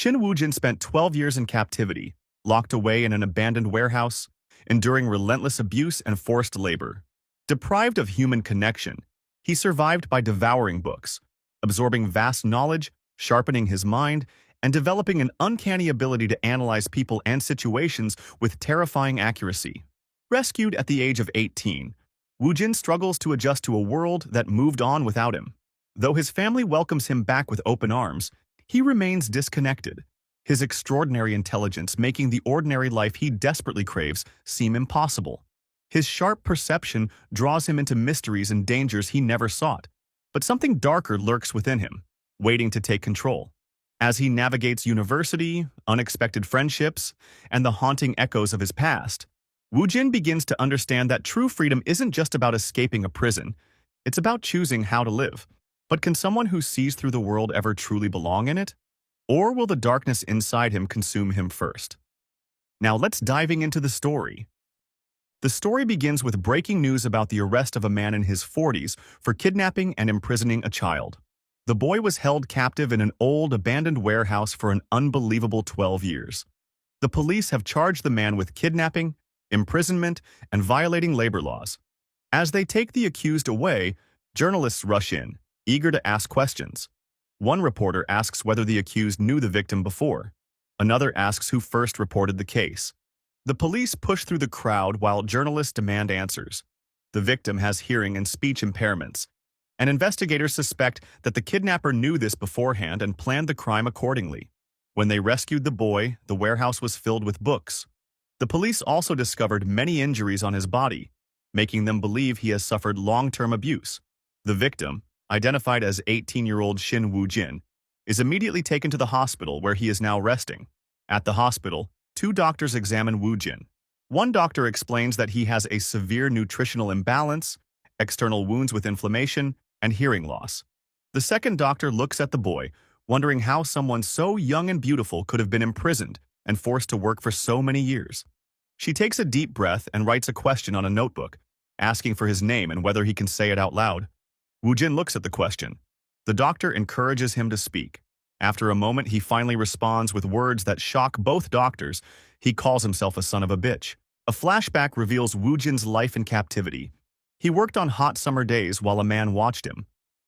Shin Woo-jin spent 12 years in captivity, locked away in an abandoned warehouse, enduring relentless abuse and forced labor. Deprived of human connection, he survived by devouring books, absorbing vast knowledge, sharpening his mind, and developing an uncanny ability to analyze people and situations with terrifying accuracy. Rescued at the age of 18, Woo-jin struggles to adjust to a world that moved on without him. Though his family welcomes him back with open arms, he remains disconnected, his extraordinary intelligence making the ordinary life he desperately craves seem impossible. His sharp perception draws him into mysteries and dangers he never sought, but something darker lurks within him, waiting to take control. As he navigates university, unexpected friendships, and the haunting echoes of his past, Woo-jin begins to understand that true freedom isn't just about escaping a prison, it's about choosing how to live. But can someone who sees through the world ever truly belong in it? Or will the darkness inside him consume him first? Now let's diving into the story. The story begins with breaking news about the arrest of a man in his 40s for kidnapping and imprisoning a child. The boy was held captive in an old, abandoned warehouse for an unbelievable 12 years. The police have charged the man with kidnapping, imprisonment, and violating labor laws. As they take the accused away, journalists rush in, eager to ask questions. One reporter asks whether the accused knew the victim before. Another asks who first reported the case. The police push through the crowd while journalists demand answers. The victim has hearing and speech impairments, and investigators suspect that the kidnapper knew this beforehand and planned the crime accordingly. When they rescued the boy, the warehouse was filled with books. The police also discovered many injuries on his body, making them believe he has suffered long-term abuse. The victim, identified as 18-year-old Shin Woo-jin, is immediately taken to the hospital where he is now resting. At the hospital, two doctors examine Woo-jin. One doctor explains that he has a severe nutritional imbalance, external wounds with inflammation, and hearing loss. The second doctor looks at the boy, wondering how someone so young and beautiful could have been imprisoned and forced to work for so many years. She takes a deep breath and writes a question on a notebook, asking for his name and whether he can say it out loud. Woo-jin looks at the question. The doctor encourages him to speak. After a moment, he finally responds with words that shock both doctors. He calls himself a son of a bitch. A flashback reveals Woo-jin's life in captivity. He worked on hot summer days while a man watched him.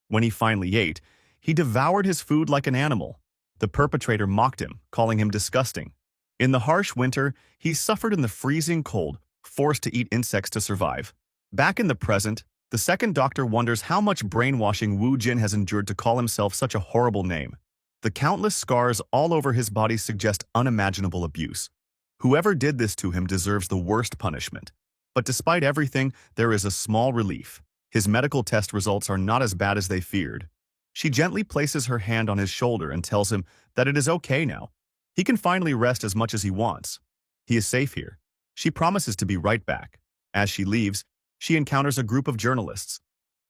When he finally ate, he devoured his food like an animal. The perpetrator mocked him, calling him disgusting. In the harsh winter, he suffered in the freezing cold, forced to eat insects to survive. Back in the present, the second doctor wonders how much brainwashing Woo-jin has endured to call himself such a horrible name. The countless scars all over his body suggest unimaginable abuse. Whoever did this to him deserves the worst punishment. But despite everything, there is a small relief. His medical test results are not as bad as they feared. She gently places her hand on his shoulder and tells him that it is okay now. He can finally rest as much as he wants. He is safe here. She promises to be right back. As she leaves, she encounters a group of journalists.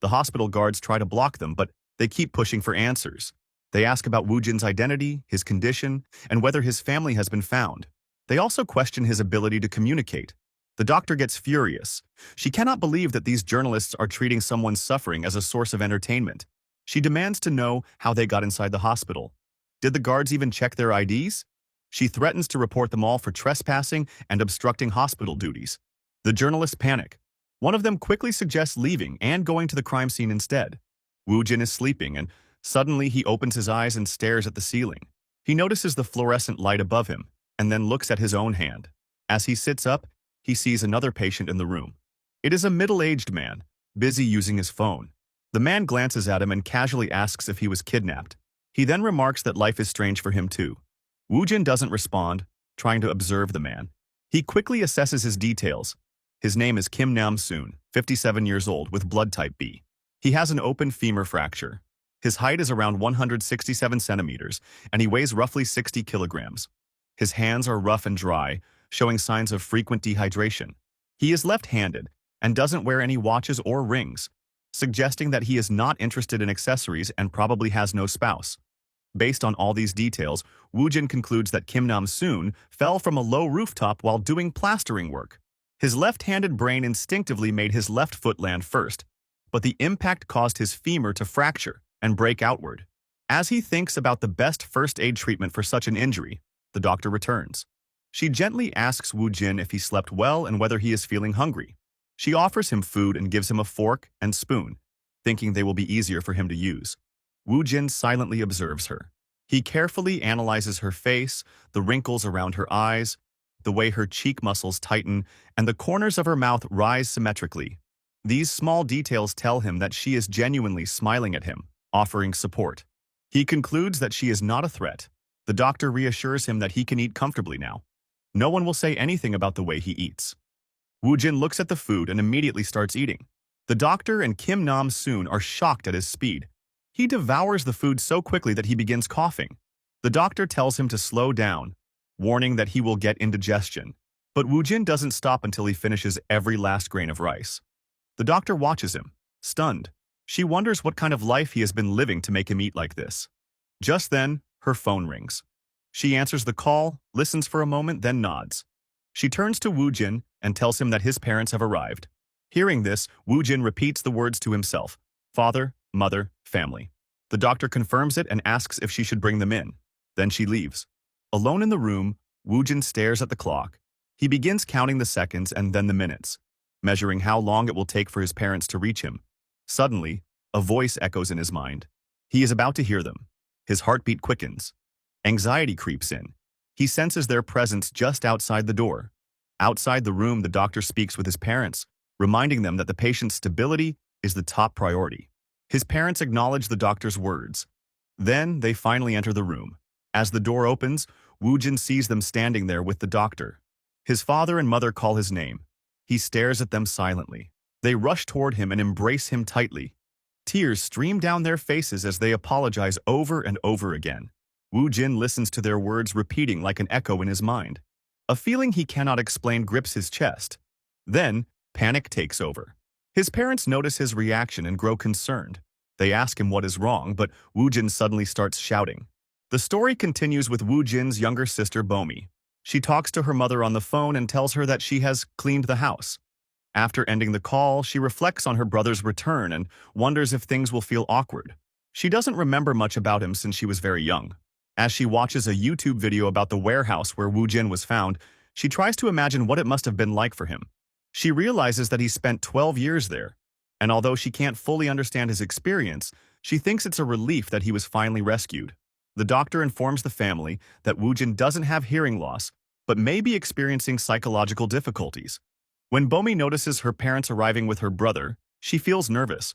The hospital guards try to block them, but they keep pushing for answers. They ask about Woo-jin's identity, his condition, and whether his family has been found. They also question his ability to communicate. The doctor gets furious. She cannot believe that these journalists are treating someone's suffering as a source of entertainment. She demands to know how they got inside the hospital. Did the guards even check their IDs? She threatens to report them all for trespassing and obstructing hospital duties. The journalists panic. One of them quickly suggests leaving and going to the crime scene instead. Woo-jin is sleeping, and suddenly he opens his eyes and stares at the ceiling. He notices the fluorescent light above him, and then looks at his own hand. As he sits up, he sees another patient in the room. It is a middle-aged man, busy using his phone. The man glances at him and casually asks if he was kidnapped. He then remarks that life is strange for him too. Woo-jin doesn't respond, trying to observe the man. He quickly assesses his details. His name is Kim Nam-soon, 57 years old, with blood type B. He has an open femur fracture. His height is around 167 centimeters, and he weighs roughly 60 kilograms. His hands are rough and dry, showing signs of frequent dehydration. He is left-handed and doesn't wear any watches or rings, suggesting that he is not interested in accessories and probably has no spouse. Based on all these details, Woo-jin concludes that Kim Nam-soon fell from a low rooftop while doing plastering work. His left-handed brain instinctively made his left foot land first, but the impact caused his femur to fracture and break outward. As he thinks about the best first aid treatment for such an injury, the doctor returns. She gently asks Woo Jin if he slept well and whether he is feeling hungry. She offers him food and gives him a fork and spoon, thinking they will be easier for him to use. Woo Jin silently observes her. He carefully analyzes her face, the wrinkles around her eyes, the way her cheek muscles tighten, and the corners of her mouth rise symmetrically. These small details tell him that she is genuinely smiling at him, offering support. He concludes that she is not a threat. The doctor reassures him that he can eat comfortably now. No one will say anything about the way he eats. Woo Jin looks at the food and immediately starts eating. The doctor and Kim Nam-soon are shocked at his speed. He devours the food so quickly that he begins coughing. The doctor tells him to slow down, warning that he will get indigestion. But Woo Jin doesn't stop until he finishes every last grain of rice. The doctor watches him, stunned. She wonders what kind of life he has been living to make him eat like this. Just then, her phone rings. She answers the call, listens for a moment, then nods. She turns to Woo Jin and tells him that his parents have arrived. Hearing this, Woo Jin repeats the words to himself: father, mother, family. The doctor confirms it and asks if she should bring them in. Then she leaves. Alone in the room, Woo Jin stares at the clock. He begins counting the seconds and then the minutes, measuring how long it will take for his parents to reach him. Suddenly, a voice echoes in his mind. He is about to hear them. His heartbeat quickens. Anxiety creeps in. He senses their presence just outside the door. Outside the room, the doctor speaks with his parents, reminding them that the patient's stability is the top priority. His parents acknowledge the doctor's words. Then, they finally enter the room. As the door opens, Woo Jin sees them standing there with the doctor. His father and mother call his name. He stares at them silently. They rush toward him and embrace him tightly. Tears stream down their faces as they apologize over and over again. Woo Jin listens to their words repeating like an echo in his mind. A feeling he cannot explain grips his chest. Then, panic takes over. His parents notice his reaction and grow concerned. They ask him what is wrong, but Woo Jin suddenly starts shouting. The story continues with Woo Jin's younger sister, Bomi. She talks to her mother on the phone and tells her that she has cleaned the house. After ending the call, she reflects on her brother's return and wonders if things will feel awkward. She doesn't remember much about him since she was very young. As she watches a YouTube video about the warehouse where Woo Jin was found, she tries to imagine what it must have been like for him. She realizes that he spent 12 years there, and although she can't fully understand his experience, she thinks it's a relief that he was finally rescued. The doctor informs the family that Woo Jin doesn't have hearing loss, but may be experiencing psychological difficulties. When Bomi notices her parents arriving with her brother, she feels nervous.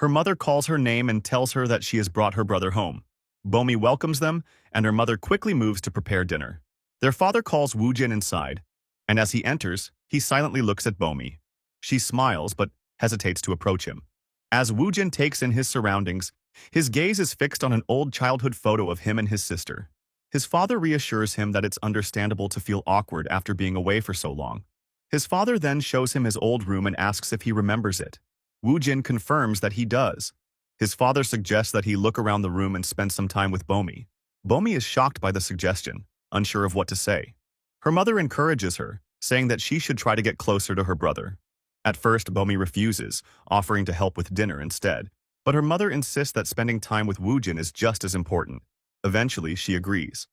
Her mother calls her name and tells her that she has brought her brother home. Bomi welcomes them, and her mother quickly moves to prepare dinner. Their father calls Woo Jin inside, and as he enters, he silently looks at Bomi. She smiles but hesitates to approach him. As Woo Jin takes in his surroundings, his gaze is fixed on an old childhood photo of him and his sister. His father reassures him that it's understandable to feel awkward after being away for so long. His father then shows him his old room and asks if he remembers it. Woo Jin confirms that he does. His father suggests that he look around the room and spend some time with Bomi. Bomi is shocked by the suggestion, unsure of what to say. Her mother encourages her, saying that she should try to get closer to her brother. At first, Bomi refuses, offering to help with dinner instead. But her mother insists that spending time with Woo Jin is just as important. Eventually, she agrees.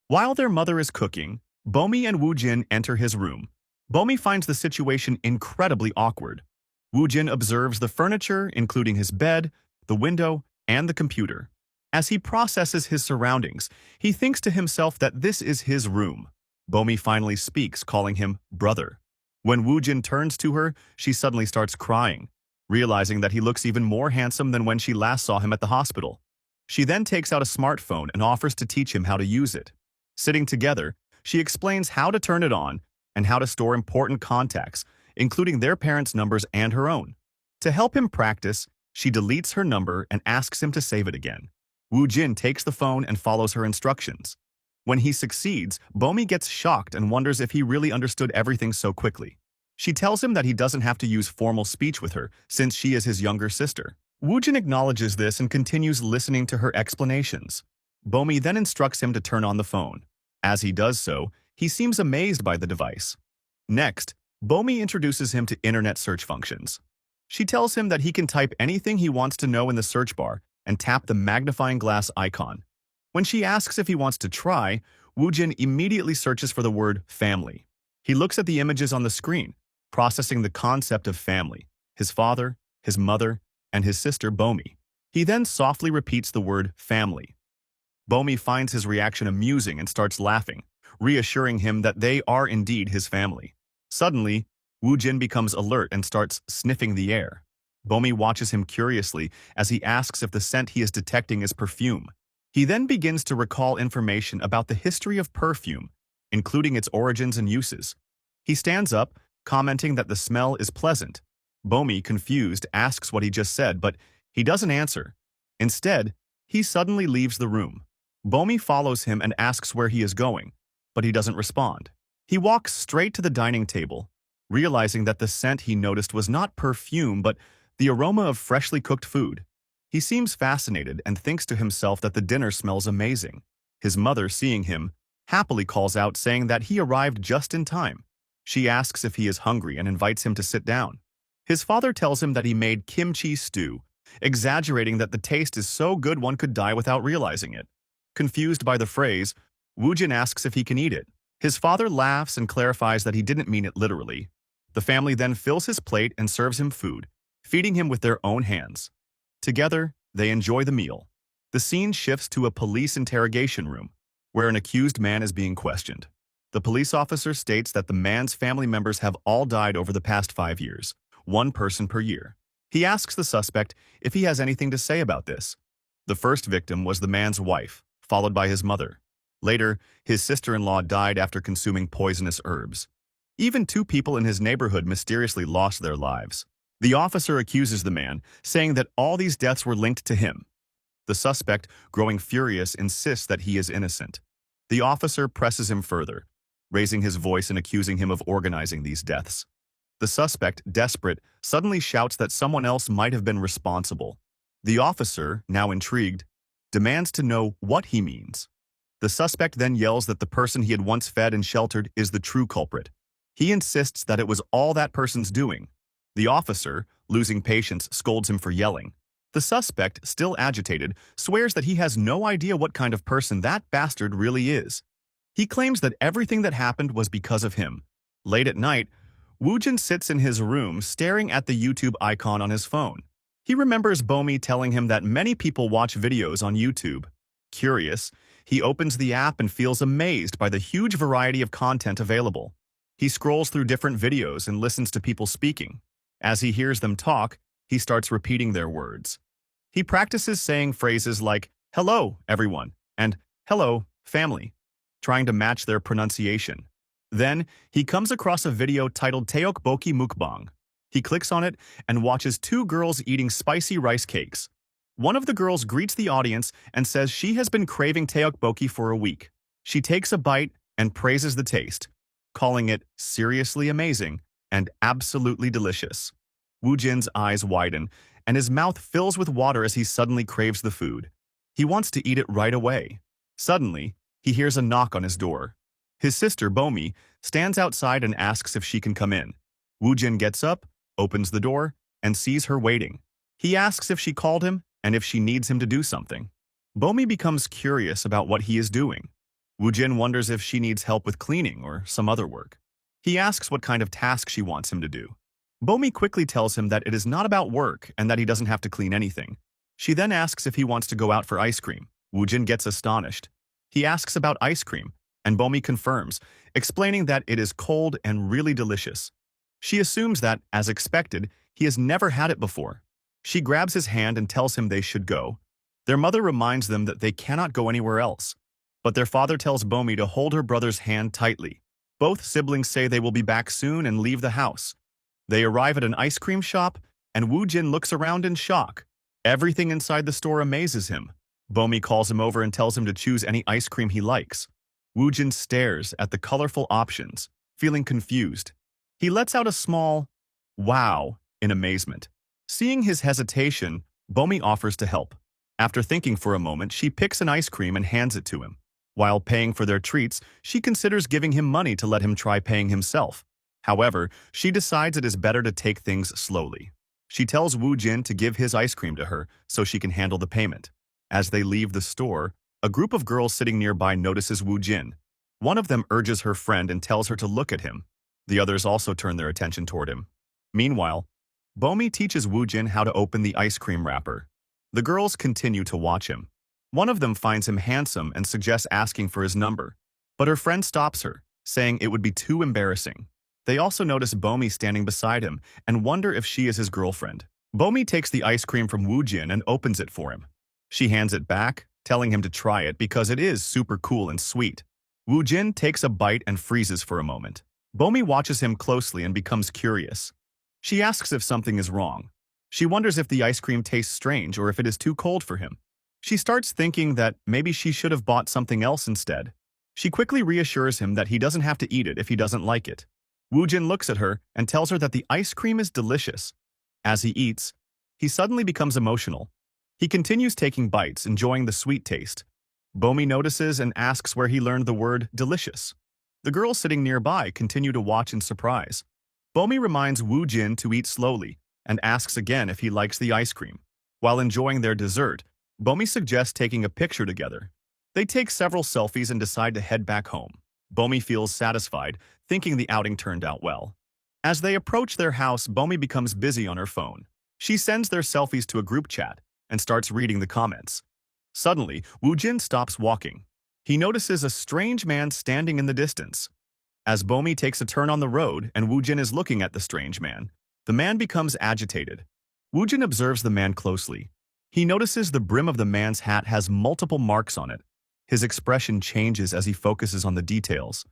While their mother is cooking, Bomi and Woo Jin enter his room. Bomi finds the situation incredibly awkward. Woo Jin observes the furniture, including his bed, the window, and the computer. As he processes his surroundings, he thinks to himself that this is his room. Bomi finally speaks, calling him brother. When Woo Jin turns to her, she suddenly starts crying, realizing that he looks even more handsome than when she last saw him at the hospital. She then takes out a smartphone and offers to teach him how to use it. Sitting together, she explains how to turn it on and how to store important contacts, including their parents' numbers and her own. To help him practice, she deletes her number and asks him to save it again. Woo Jin takes the phone and follows her instructions. When he succeeds, Bomi gets shocked and wonders if he really understood everything so quickly. She tells him that he doesn't have to use formal speech with her since she is his younger sister. Woo Jin acknowledges this and continues listening to her explanations. Bomi then instructs him to turn on the phone. As he does so, he seems amazed by the device. Next, Bomi introduces him to internet search functions. She tells him that he can type anything he wants to know in the search bar and tap the magnifying glass icon. When she asks if he wants to try, Woojin immediately searches for the word family. He looks at the images on the screen, processing the concept of family, his father, his mother, and his sister Bomi. He then softly repeats the word family. Bomi finds his reaction amusing and starts laughing, reassuring him that they are indeed his family. Suddenly, Woojin becomes alert and starts sniffing the air. Bomi watches him curiously as he asks if the scent he is detecting is perfume. He then begins to recall information about the history of perfume, including its origins and uses. He stands up, commenting that the smell is pleasant. Bomi, confused, asks what he just said, but he doesn't answer. Instead, he suddenly leaves the room. Bomi follows him and asks where he is going, but he doesn't respond. He walks straight to the dining table, realizing that the scent he noticed was not perfume but the aroma of freshly cooked food. He seems fascinated and thinks to himself that the dinner smells amazing. His mother, seeing him, happily calls out, saying that he arrived just in time. She asks if he is hungry and invites him to sit down. His father tells him that he made kimchi stew, exaggerating that the taste is so good one could die without realizing it. Confused by the phrase, Woojin asks if he can eat it. His father laughs and clarifies that he didn't mean it literally. The family then fills his plate and serves him food, feeding him with their own hands. Together, they enjoy the meal. The scene shifts to a police interrogation room, where an accused man is being questioned. The police officer states that the man's family members have all died over the past 5 years, one person per year. He asks the suspect if he has anything to say about this. The first victim was the man's wife, followed by his mother. Later, his sister-in-law died after consuming poisonous herbs. Even 2 people in his neighborhood mysteriously lost their lives. The officer accuses the man, saying that all these deaths were linked to him. The suspect, growing furious, insists that he is innocent. The officer presses him further, raising his voice and accusing him of organizing these deaths. The suspect, desperate, suddenly shouts that someone else might have been responsible. The officer, now intrigued, demands to know what he means. The suspect then yells that the person he had once fed and sheltered is the true culprit. He insists that it was all that person's doing. The officer, losing patience, scolds him for yelling. The suspect, still agitated, swears that he has no idea what kind of person that bastard really is. He claims that everything that happened was because of him. Late at night, Woojin sits in his room staring at the YouTube icon on his phone. He remembers Bomi telling him that many people watch videos on YouTube. Curious, he opens the app and feels amazed by the huge variety of content available. He scrolls through different videos and listens to people speaking. As he hears them talk, he starts repeating their words. He practices saying phrases like, "Hello, everyone," and "Hello, family," trying to match their pronunciation. Then, he comes across a video titled Tteokbokki Mukbang. He clicks on it and watches 2 girls eating spicy rice cakes. One of the girls greets the audience and says she has been craving tteokbokki for a week. She takes a bite and praises the taste, calling it seriously amazing and absolutely delicious. Woojin's eyes widen, and his mouth fills with water as he suddenly craves the food. He wants to eat it right away. Suddenly, he hears a knock on his door. His sister, Bomi, stands outside and asks if she can come in. Woojin gets up, opens the door, and sees her waiting. He asks if she called him and if she needs him to do something. Bomi becomes curious about what he is doing. Woojin wonders if she needs help with cleaning or some other work. He asks what kind of task she wants him to do. Bomi quickly tells him that it is not about work and that he doesn't have to clean anything. She then asks if he wants to go out for ice cream. Woojin gets astonished. He asks about ice cream, and Bomi confirms, explaining that it is cold and really delicious. She assumes that, as expected, he has never had it before. She grabs his hand and tells him they should go. Their mother reminds them that they cannot go anywhere else. But their father tells Bomi to hold her brother's hand tightly. Both siblings say they will be back soon and leave the house. They arrive at an ice cream shop, and Woojin looks around in shock. Everything inside the store amazes him. Bomi calls him over and tells him to choose any ice cream he likes. Woojin stares at the colorful options, feeling confused. He lets out a small "wow" in amazement. Seeing his hesitation, Bomi offers to help. After thinking for a moment, she picks an ice cream and hands it to him. While paying for their treats, she considers giving him money to let him try paying himself. However, she decides it is better to take things slowly. She tells Wu Jin to give his ice cream to her so she can handle the payment. As they leave the store, a group of girls sitting nearby notices Wu Jin. One of them urges her friend and tells her to look at him. The others also turn their attention toward him. Meanwhile, Bomi teaches Wu Jin how to open the ice cream wrapper. The girls continue to watch him. One of them finds him handsome and suggests asking for his number, but her friend stops her, saying it would be too embarrassing. They also notice Bomi standing beside him and wonder if she is his girlfriend. Bomi takes the ice cream from Wu Jin and opens it for him. She hands it back, telling him to try it because it is super cool and sweet. Wu Jin takes a bite and freezes for a moment. Bomi watches him closely and becomes curious. She asks if something is wrong. She wonders if the ice cream tastes strange or if it is too cold for him. She starts thinking that maybe she should have bought something else instead. She quickly reassures him that he doesn't have to eat it if he doesn't like it. Wu Jin looks at her and tells her that the ice cream is delicious. As he eats, he suddenly becomes emotional. He continues taking bites, enjoying the sweet taste. Bomi notices and asks where he learned the word delicious. The girls sitting nearby continue to watch in surprise. Bomi reminds Wu Jin to eat slowly and asks again if he likes the ice cream. While enjoying their dessert, Bomi suggests taking a picture together. They take several selfies and decide to head back home. Bomi feels satisfied, thinking the outing turned out well. As they approach their house, Bomi becomes busy on her phone. She sends their selfies to a group chat and starts reading the comments. Suddenly, Wu Jin stops walking. He notices a strange man standing in the distance. As Bomi takes a turn on the road and Wu Jin is looking at the strange man, the man becomes agitated. Wu Jin observes the man closely. He notices the brim of the man's hat has multiple marks on it. His expression changes as he focuses on the details.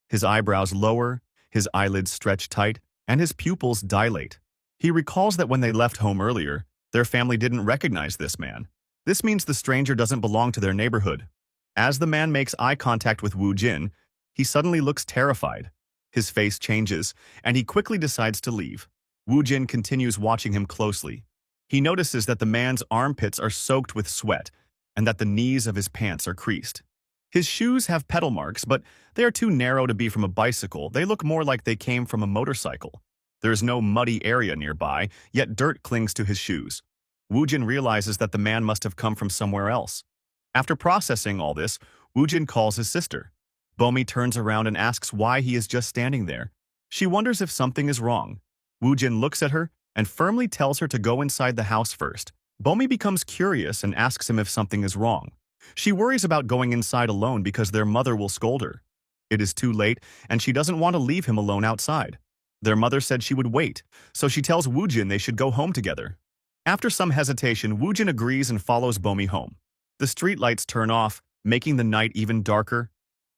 His eyebrows lower, his eyelids stretch tight, and his pupils dilate. He recalls that when they left home earlier, their family didn't recognize this man. This means the stranger doesn't belong to their neighborhood. As the man makes eye contact with Wu Jin, he suddenly looks terrified. His face changes, and he quickly decides to leave. Wu Jin continues watching him closely. He notices that the man's armpits are soaked with sweat, and that the knees of his pants are creased. His shoes have pedal marks, but they are too narrow to be from a bicycle. They look more like they came from a motorcycle. There is no muddy area nearby, yet dirt clings to his shoes. Wu Jin realizes that the man must have come from somewhere else. After processing all this, Wu Jin calls his sister. Bomi turns around and asks why he is just standing there. She wonders if something is wrong. Wu Jin looks at her and firmly tells her to go inside the house first. Bomi becomes curious and asks him if something is wrong. She worries about going inside alone because their mother will scold her. It is too late, and she doesn't want to leave him alone outside. Their mother said she would wait, so she tells Wu Jin they should go home together. After some hesitation, Wu Jin agrees and follows Bomi home. The streetlights turn off, making the night even darker.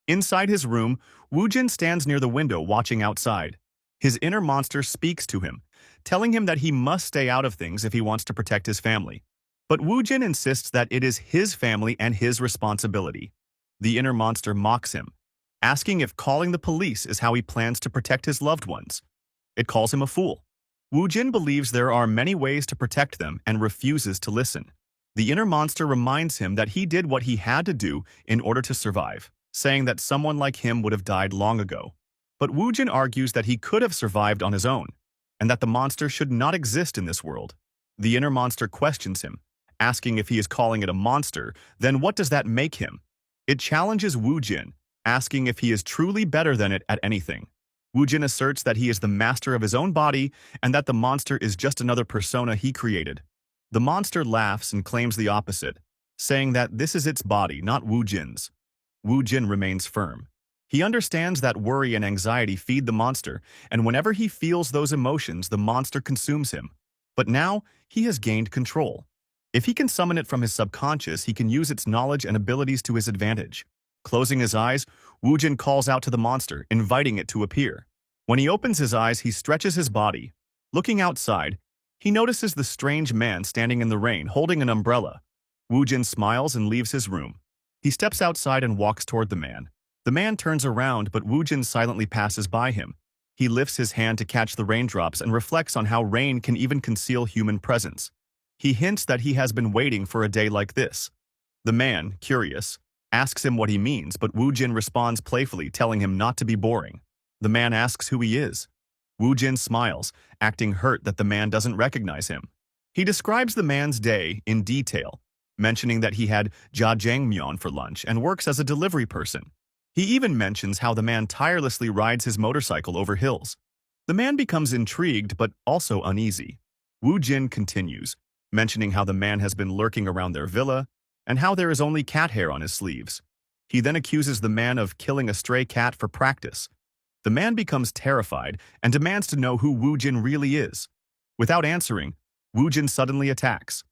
Inside his room, Wu Jin stands near the window watching outside. His inner monster speaks to him, telling him that he must stay out of things if he wants to protect his family. But Wu Jin insists that it is his family and his responsibility. The inner monster mocks him, asking if calling the police is how he plans to protect his loved ones. It calls him a fool. Wu Jin believes there are many ways to protect them and refuses to listen. The inner monster reminds him that he did what he had to do in order to survive, saying that someone like him would have died long ago. But Wu Jin argues that he could have survived on his own, and that the monster should not exist in this world. The inner monster questions him, asking if he is calling it a monster, then what does that make him? It challenges Wu Jin, asking if he is truly better than it at anything. Wu Jin asserts that he is the master of his own body and that the monster is just another persona he created. The monster laughs and claims the opposite, saying that this is its body, not Wu Jin's. Wu Jin remains firm. He understands that worry and anxiety feed the monster, and whenever he feels those emotions, the monster consumes him. But now, he has gained control. If he can summon it from his subconscious, he can use its knowledge and abilities to his advantage. Closing his eyes, Wu Jin calls out to the monster, inviting it to appear. When he opens his eyes, he stretches his body. Looking outside, he notices the strange man standing in the rain, holding an umbrella. Wu Jin smiles and leaves his room. He steps outside and walks toward the man. The man turns around, but Wu Jin silently passes by him. He lifts his hand to catch the raindrops and reflects on how rain can even conceal human presence. He hints that he has been waiting for a day like this. The man, curious, asks him what he means, but Wu Jin responds playfully, telling him not to be boring. The man asks who he is. Wu Jin smiles, acting hurt that the man doesn't recognize him. He describes the man's day in detail, mentioning that he had jajangmyeon for lunch and works as a delivery person. He even mentions how the man tirelessly rides his motorcycle over hills. The man becomes intrigued but also uneasy. Wu Jin continues, mentioning how the man has been lurking around their villa and how there is only cat hair on his sleeves. He then accuses the man of killing a stray cat for practice. The man becomes terrified and demands to know who Wu Jin really is. Without answering, Wu Jin suddenly attacks.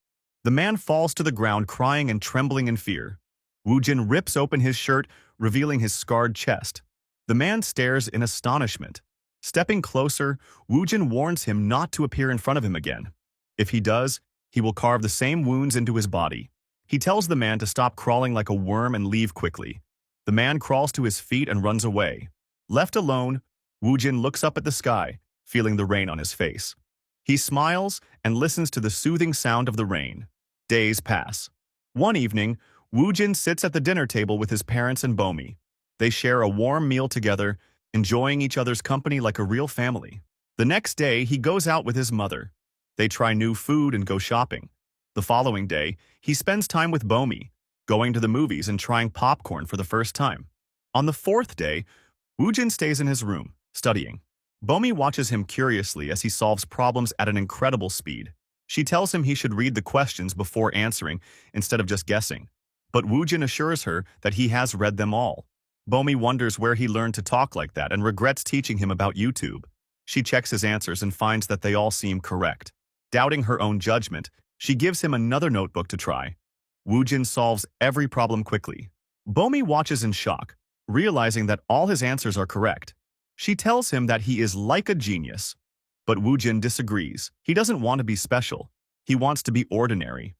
The man falls to the ground crying and trembling in fear. Wu Jin rips open his shirt, revealing his scarred chest. The man stares in astonishment. Stepping closer, Wu Jin warns him not to appear in front of him again. If he does, he will carve the same wounds into his body. He tells the man to stop crawling like a worm and leave quickly. The man crawls to his feet and runs away. Left alone, Wu Jin looks up at the sky, feeling the rain on his face. He smiles and listens to the soothing sound of the rain. Days pass. One evening, Wu Jin sits at the dinner table with his parents and Bomi. They share a warm meal together, enjoying each other's company like a real family. The next day, he goes out with his mother. They try new food and go shopping. The following day, he spends time with Bomi, going to the movies and trying popcorn for the first time. On the fourth day, Wu Jin stays in his room, studying. Bomi watches him curiously as he solves problems at an incredible speed. She tells him he should read the questions before answering instead of just guessing. But Wu Jin assures her that he has read them all. Bomi wonders where he learned to talk like that and regrets teaching him about YouTube. She checks his answers and finds that they all seem correct. Doubting her own judgment, she gives him another notebook to try. Wu Jin solves every problem quickly. Bomi watches in shock, realizing that all his answers are correct. She tells him that he is like a genius. But Wu Jin disagrees. He doesn't want to be special. He wants to be ordinary.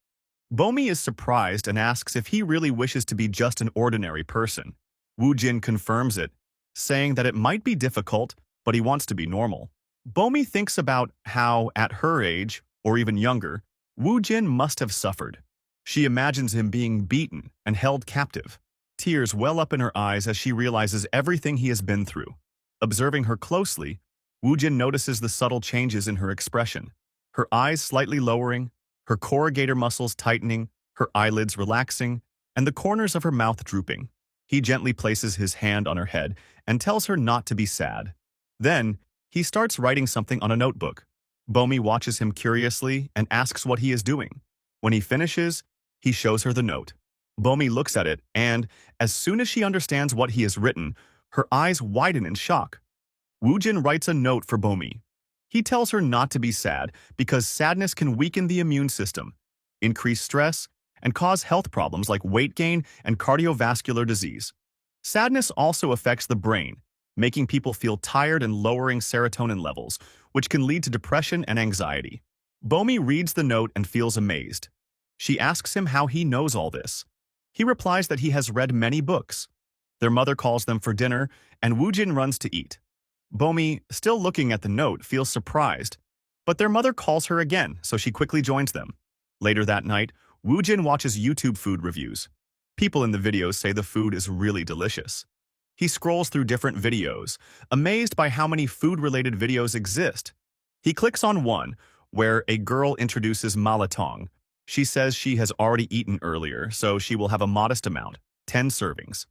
Bomi is surprised and asks if he really wishes to be just an ordinary person. Wu Jin confirms it, saying that it might be difficult, but he wants to be normal. Bomi thinks about how, at her age, or even younger, Wu Jin must have suffered. She imagines him being beaten and held captive. Tears well up in her eyes as she realizes everything he has been through. Observing her closely, Wu Jin notices the subtle changes in her expression. Her eyes slightly lowering, her corrugator muscles tightening, her eyelids relaxing, and the corners of her mouth drooping. He gently places his hand on her head and tells her not to be sad. Then, he starts writing something on a notebook. Bomi watches him curiously and asks what he is doing. When he finishes, he shows her the note. Bomi looks at it and, as soon as she understands what he has written, her eyes widen in shock. Wu Jin writes a note for Bomi. He tells her not to be sad because sadness can weaken the immune system, increase stress, and cause health problems like weight gain and cardiovascular disease. Sadness also affects the brain, making people feel tired and lowering serotonin levels, which can lead to depression and anxiety. Bomi reads the note and feels amazed. She asks him how he knows all this. He replies that he has read many books. Their mother calls them for dinner, and Wu Jin runs to eat. Bomi, still looking at the note, feels surprised, but their mother calls her again, so she quickly joins them. Later that night, Wu Jin watches YouTube food reviews. People in the videos say the food is really delicious. He scrolls through different videos, amazed by how many food-related videos exist. He clicks on one, where a girl introduces malatong. She says she has already eaten earlier, so she will have a modest amount, 10 servings.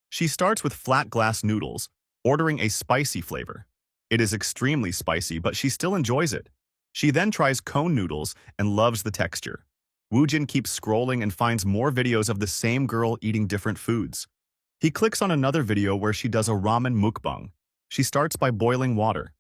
She starts with flat glass noodles, ordering a spicy flavor. It is extremely spicy, but she still enjoys it. She then tries cone noodles and loves the texture. Wu Jin keeps scrolling and finds more videos of the same girl eating different foods. He clicks on another video where she does a ramen mukbang. She starts by boiling water.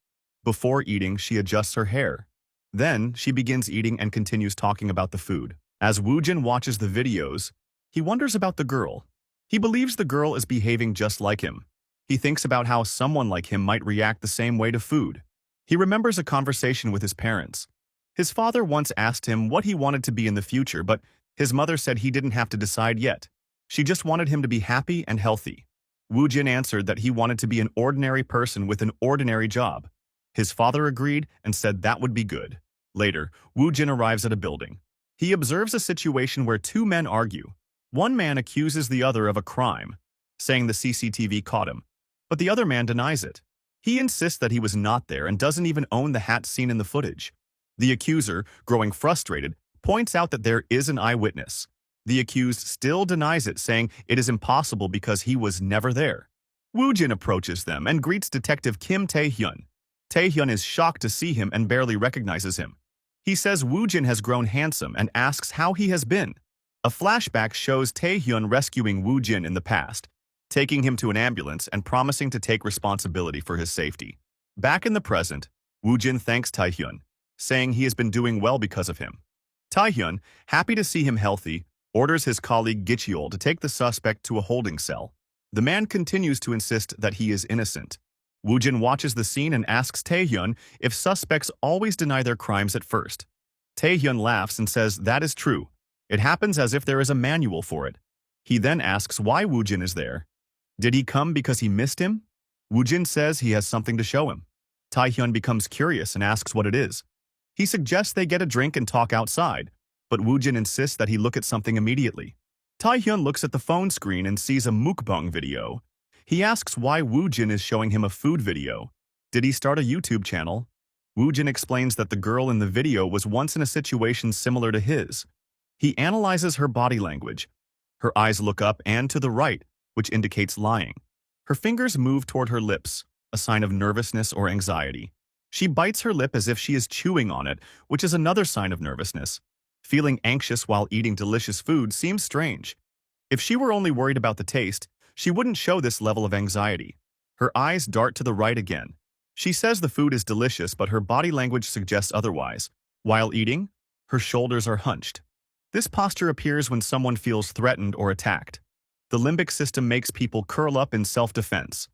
Before eating, she adjusts her hair. Then, she begins eating and continues talking about the food. As Wu Jin watches the videos, he wonders about the girl. He believes the girl is behaving just like him. He thinks about how someone like him might react the same way to food. He remembers a conversation with his parents. His father once asked him what he wanted to be in the future, but his mother said he didn't have to decide yet. She just wanted him to be happy and healthy. Wu Jin answered that he wanted to be an ordinary person with an ordinary job. His father agreed and said that would be good. Later, Wu Jin arrives at a building. He observes a situation where two men argue. One man accuses the other of a crime, saying the CCTV caught him, but the other man denies it. He insists that he was not there and doesn't even own the hat seen in the footage. The accuser, growing frustrated, points out that there is an eyewitness. The accused still denies it, saying it is impossible because he was never there. Woo-jin approaches them and greets Detective Kim Tae-hyun. Tae-hyun is shocked to see him and barely recognizes him. He says Woo-jin has grown handsome and asks how he has been. A flashback shows Tae-hyun rescuing Woo-jin in the past, taking him to an ambulance and promising to take responsibility for his safety. Back in the present, Woo-jin thanks Tae-hyun, saying he has been doing well because of him. Tae-hyun, happy to see him healthy, orders his colleague Gicheol to take the suspect to a holding cell. The man continues to insist that he is innocent. Woo-jin watches the scene and asks Tae-hyun if suspects always deny their crimes at first. Tae-hyun laughs and says that is true. It happens as if there is a manual for it. He then asks why Woo-jin is there. Did he come because he missed him? Woo-jin says he has something to show him. Tae-hyun becomes curious and asks what it is. He suggests they get a drink and talk outside, but Woo-jin insists that he look at something immediately. Tae-hyun looks at the phone screen and sees a mukbang video. He asks why Woo-jin is showing him a food video. Did he start a YouTube channel? Woo-jin explains that the girl in the video was once in a situation similar to his. He analyzes her body language. Her eyes look up and to the right, which indicates lying. Her fingers move toward her lips, a sign of nervousness or anxiety. She bites her lip as if she is chewing on it, which is another sign of nervousness. Feeling anxious while eating delicious food seems strange. If she were only worried about the taste, she wouldn't show this level of anxiety. Her eyes dart to the right again. She says the food is delicious, but her body language suggests otherwise. While eating, her shoulders are hunched. This posture appears when someone feels threatened or attacked. The limbic system makes people curl up in self-defense.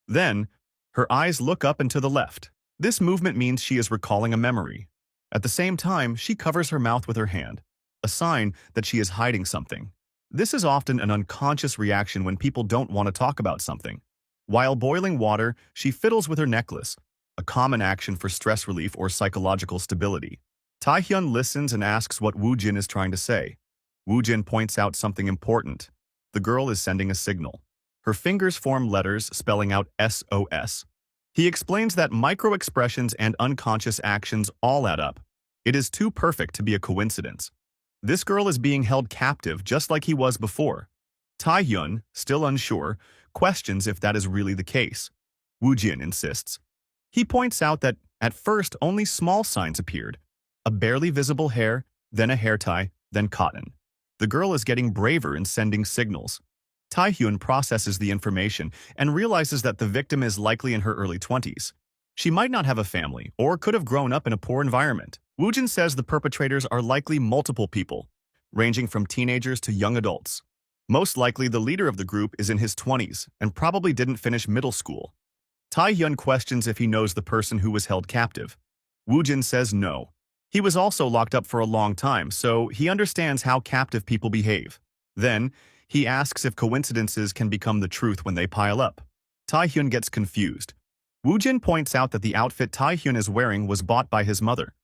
Then, her eyes look up and to the left. This movement means she is recalling a memory. At the same time, she covers her mouth with her hand, a sign that she is hiding something. This is often an unconscious reaction when people don't want to talk about something. While boiling water, she fiddles with her necklace, a common action for stress relief or psychological stability. Tae-hyun listens and asks what Woo-jin is trying to say. Woo-jin points out something important. The girl is sending a signal. Her fingers form letters spelling out SOS. He explains that micro-expressions and unconscious actions all add up. It is too perfect to be a coincidence. This girl is being held captive just like he was before. Tae-hyun, still unsure, questions if that is really the case. Woo-jin insists. He points out that, at first, only small signs appeared. A barely visible hair, then a hair tie, then cotton. The girl is getting braver in sending signals. Tae-hyun processes the information and realizes that the victim is likely in her early 20s. She might not have a family or could have grown up in a poor environment. Woo-jin says the perpetrators are likely multiple people, ranging from teenagers to young adults. Most likely the leader of the group is in his 20s and probably didn't finish middle school. Tae-hyun questions if he knows the person who was held captive. Woo-jin says no. He was also locked up for a long time, so he understands how captive people behave. Then, he asks if coincidences can become the truth when they pile up. Tae-hyun gets confused. Woo-jin points out that the outfit Tae-hyun is wearing was bought by his mother.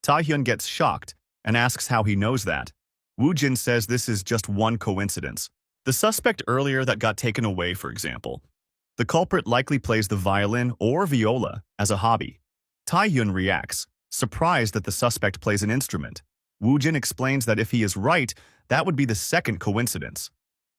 Tae-hyun gets shocked and asks how he knows that. Woo-jin says this is just one coincidence. The suspect earlier that got taken away, for example. The culprit likely plays the violin or viola as a hobby. Tae-hyun reacts, surprised that the suspect plays an instrument. Woo-jin explains that if he is right, that would be the second coincidence.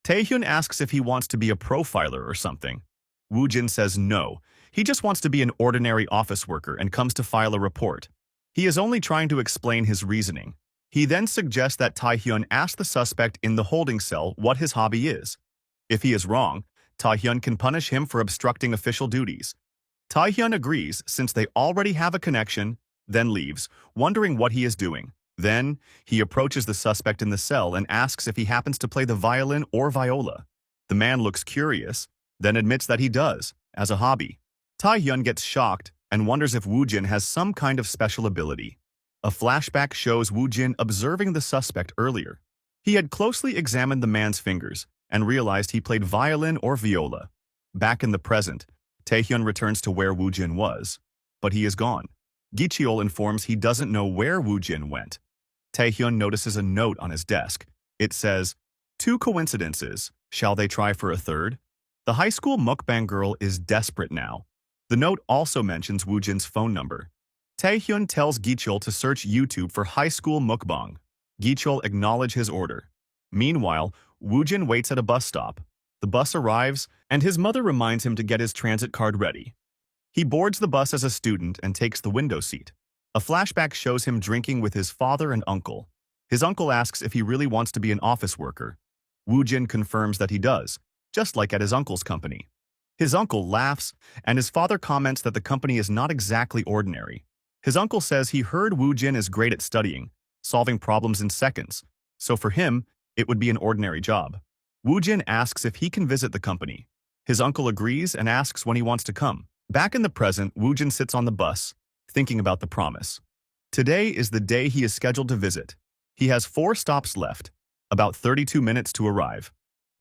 Tae-hyun asks if he wants to be a profiler or something. Woo-jin says no. He just wants to be an ordinary office worker and comes to file a report. He is only trying to explain his reasoning. He then suggests that Tae-hyun ask the suspect in the holding cell what his hobby is. If he is wrong, Tae-hyun can punish him for obstructing official duties. Tae-hyun agrees since they already have a connection, then leaves, wondering what he is doing. Then, he approaches the suspect in the cell and asks if he happens to play the violin or viola. The man looks curious, then admits that he does, as a hobby. Tae-hyun gets shocked and wonders if Woo-jin has some kind of special ability. A flashback shows Woo-jin observing the suspect earlier. He had closely examined the man's fingers and realized he played violin or viola. Back in the present, Tae-hyun returns to where Woo-jin was, but he is gone. Gicheol informs he doesn't know where Woo-jin went. Tae-hyun notices a note on his desk. It says, "Two coincidences. Shall they try for a third?" The high school mukbang girl is desperate now. The note also mentions Woojin's phone number. Taehyun tells Gichul to search YouTube for high school mukbang. Gichul acknowledges his order. Meanwhile, Woojin waits at a bus stop. The bus arrives, and his mother reminds him to get his transit card ready. He boards the bus as a student and takes the window seat. A flashback shows him drinking with his father and uncle. His uncle asks if he really wants to be an office worker. Woojin confirms that he does, just like at his uncle's company. His uncle laughs, and his father comments that the company is not exactly ordinary. His uncle says he heard Woojin is great at studying, solving problems in seconds, so for him, it would be an ordinary job. Woojin asks if he can visit the company. His uncle agrees and asks when he wants to come. Back in the present, Woojin sits on the bus, thinking about the promise. Today is the day he is scheduled to visit. He has 4 stops left, about 32 minutes to arrive.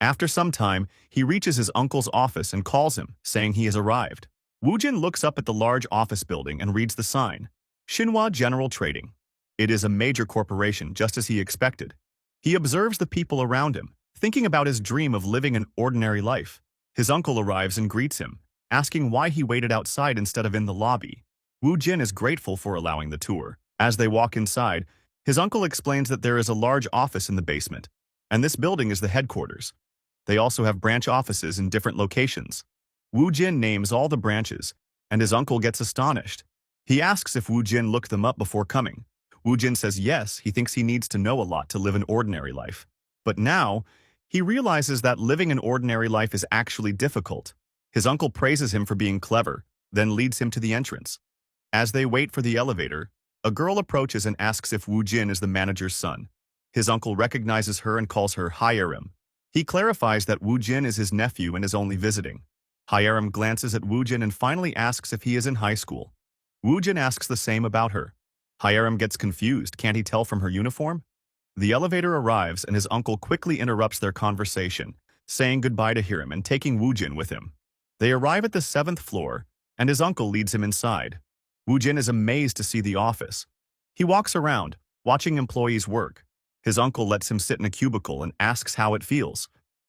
After some time, he reaches his uncle's office and calls him, saying he has arrived. Woojin looks up at the large office building and reads the sign, Shinhwa General Trading. It is a major corporation, just as he expected. He observes the people around him, thinking about his dream of living an ordinary life. His uncle arrives and greets him, asking why he waited outside instead of in the lobby. Woojin is grateful for allowing the tour. As they walk inside, his uncle explains that there is a large office in the basement, and this building is the headquarters. They also have branch offices in different locations. Woojin names all the branches, and his uncle gets astonished. He asks if Woojin looked them up before coming. Woojin says yes, he thinks he needs to know a lot to live an ordinary life. But now, he realizes that living an ordinary life is actually difficult. His uncle praises him for being clever, then leads him to the entrance. As they wait for the elevator, a girl approaches and asks if Woojin is the manager's son. His uncle recognizes her and calls her Hyerim. He clarifies that Woojin is his nephew and is only visiting. Hyerim glances at Woojin and finally asks if he is in high school. Woojin asks the same about her. Hyerim gets confused, can't he tell from her uniform? The elevator arrives and his uncle quickly interrupts their conversation, saying goodbye to Hyerim and taking Woojin with him. They arrive at the 7th floor, and his uncle leads him inside. Woojin is amazed to see the office. He walks around, watching employees work. His uncle lets him sit in a cubicle and asks how it feels.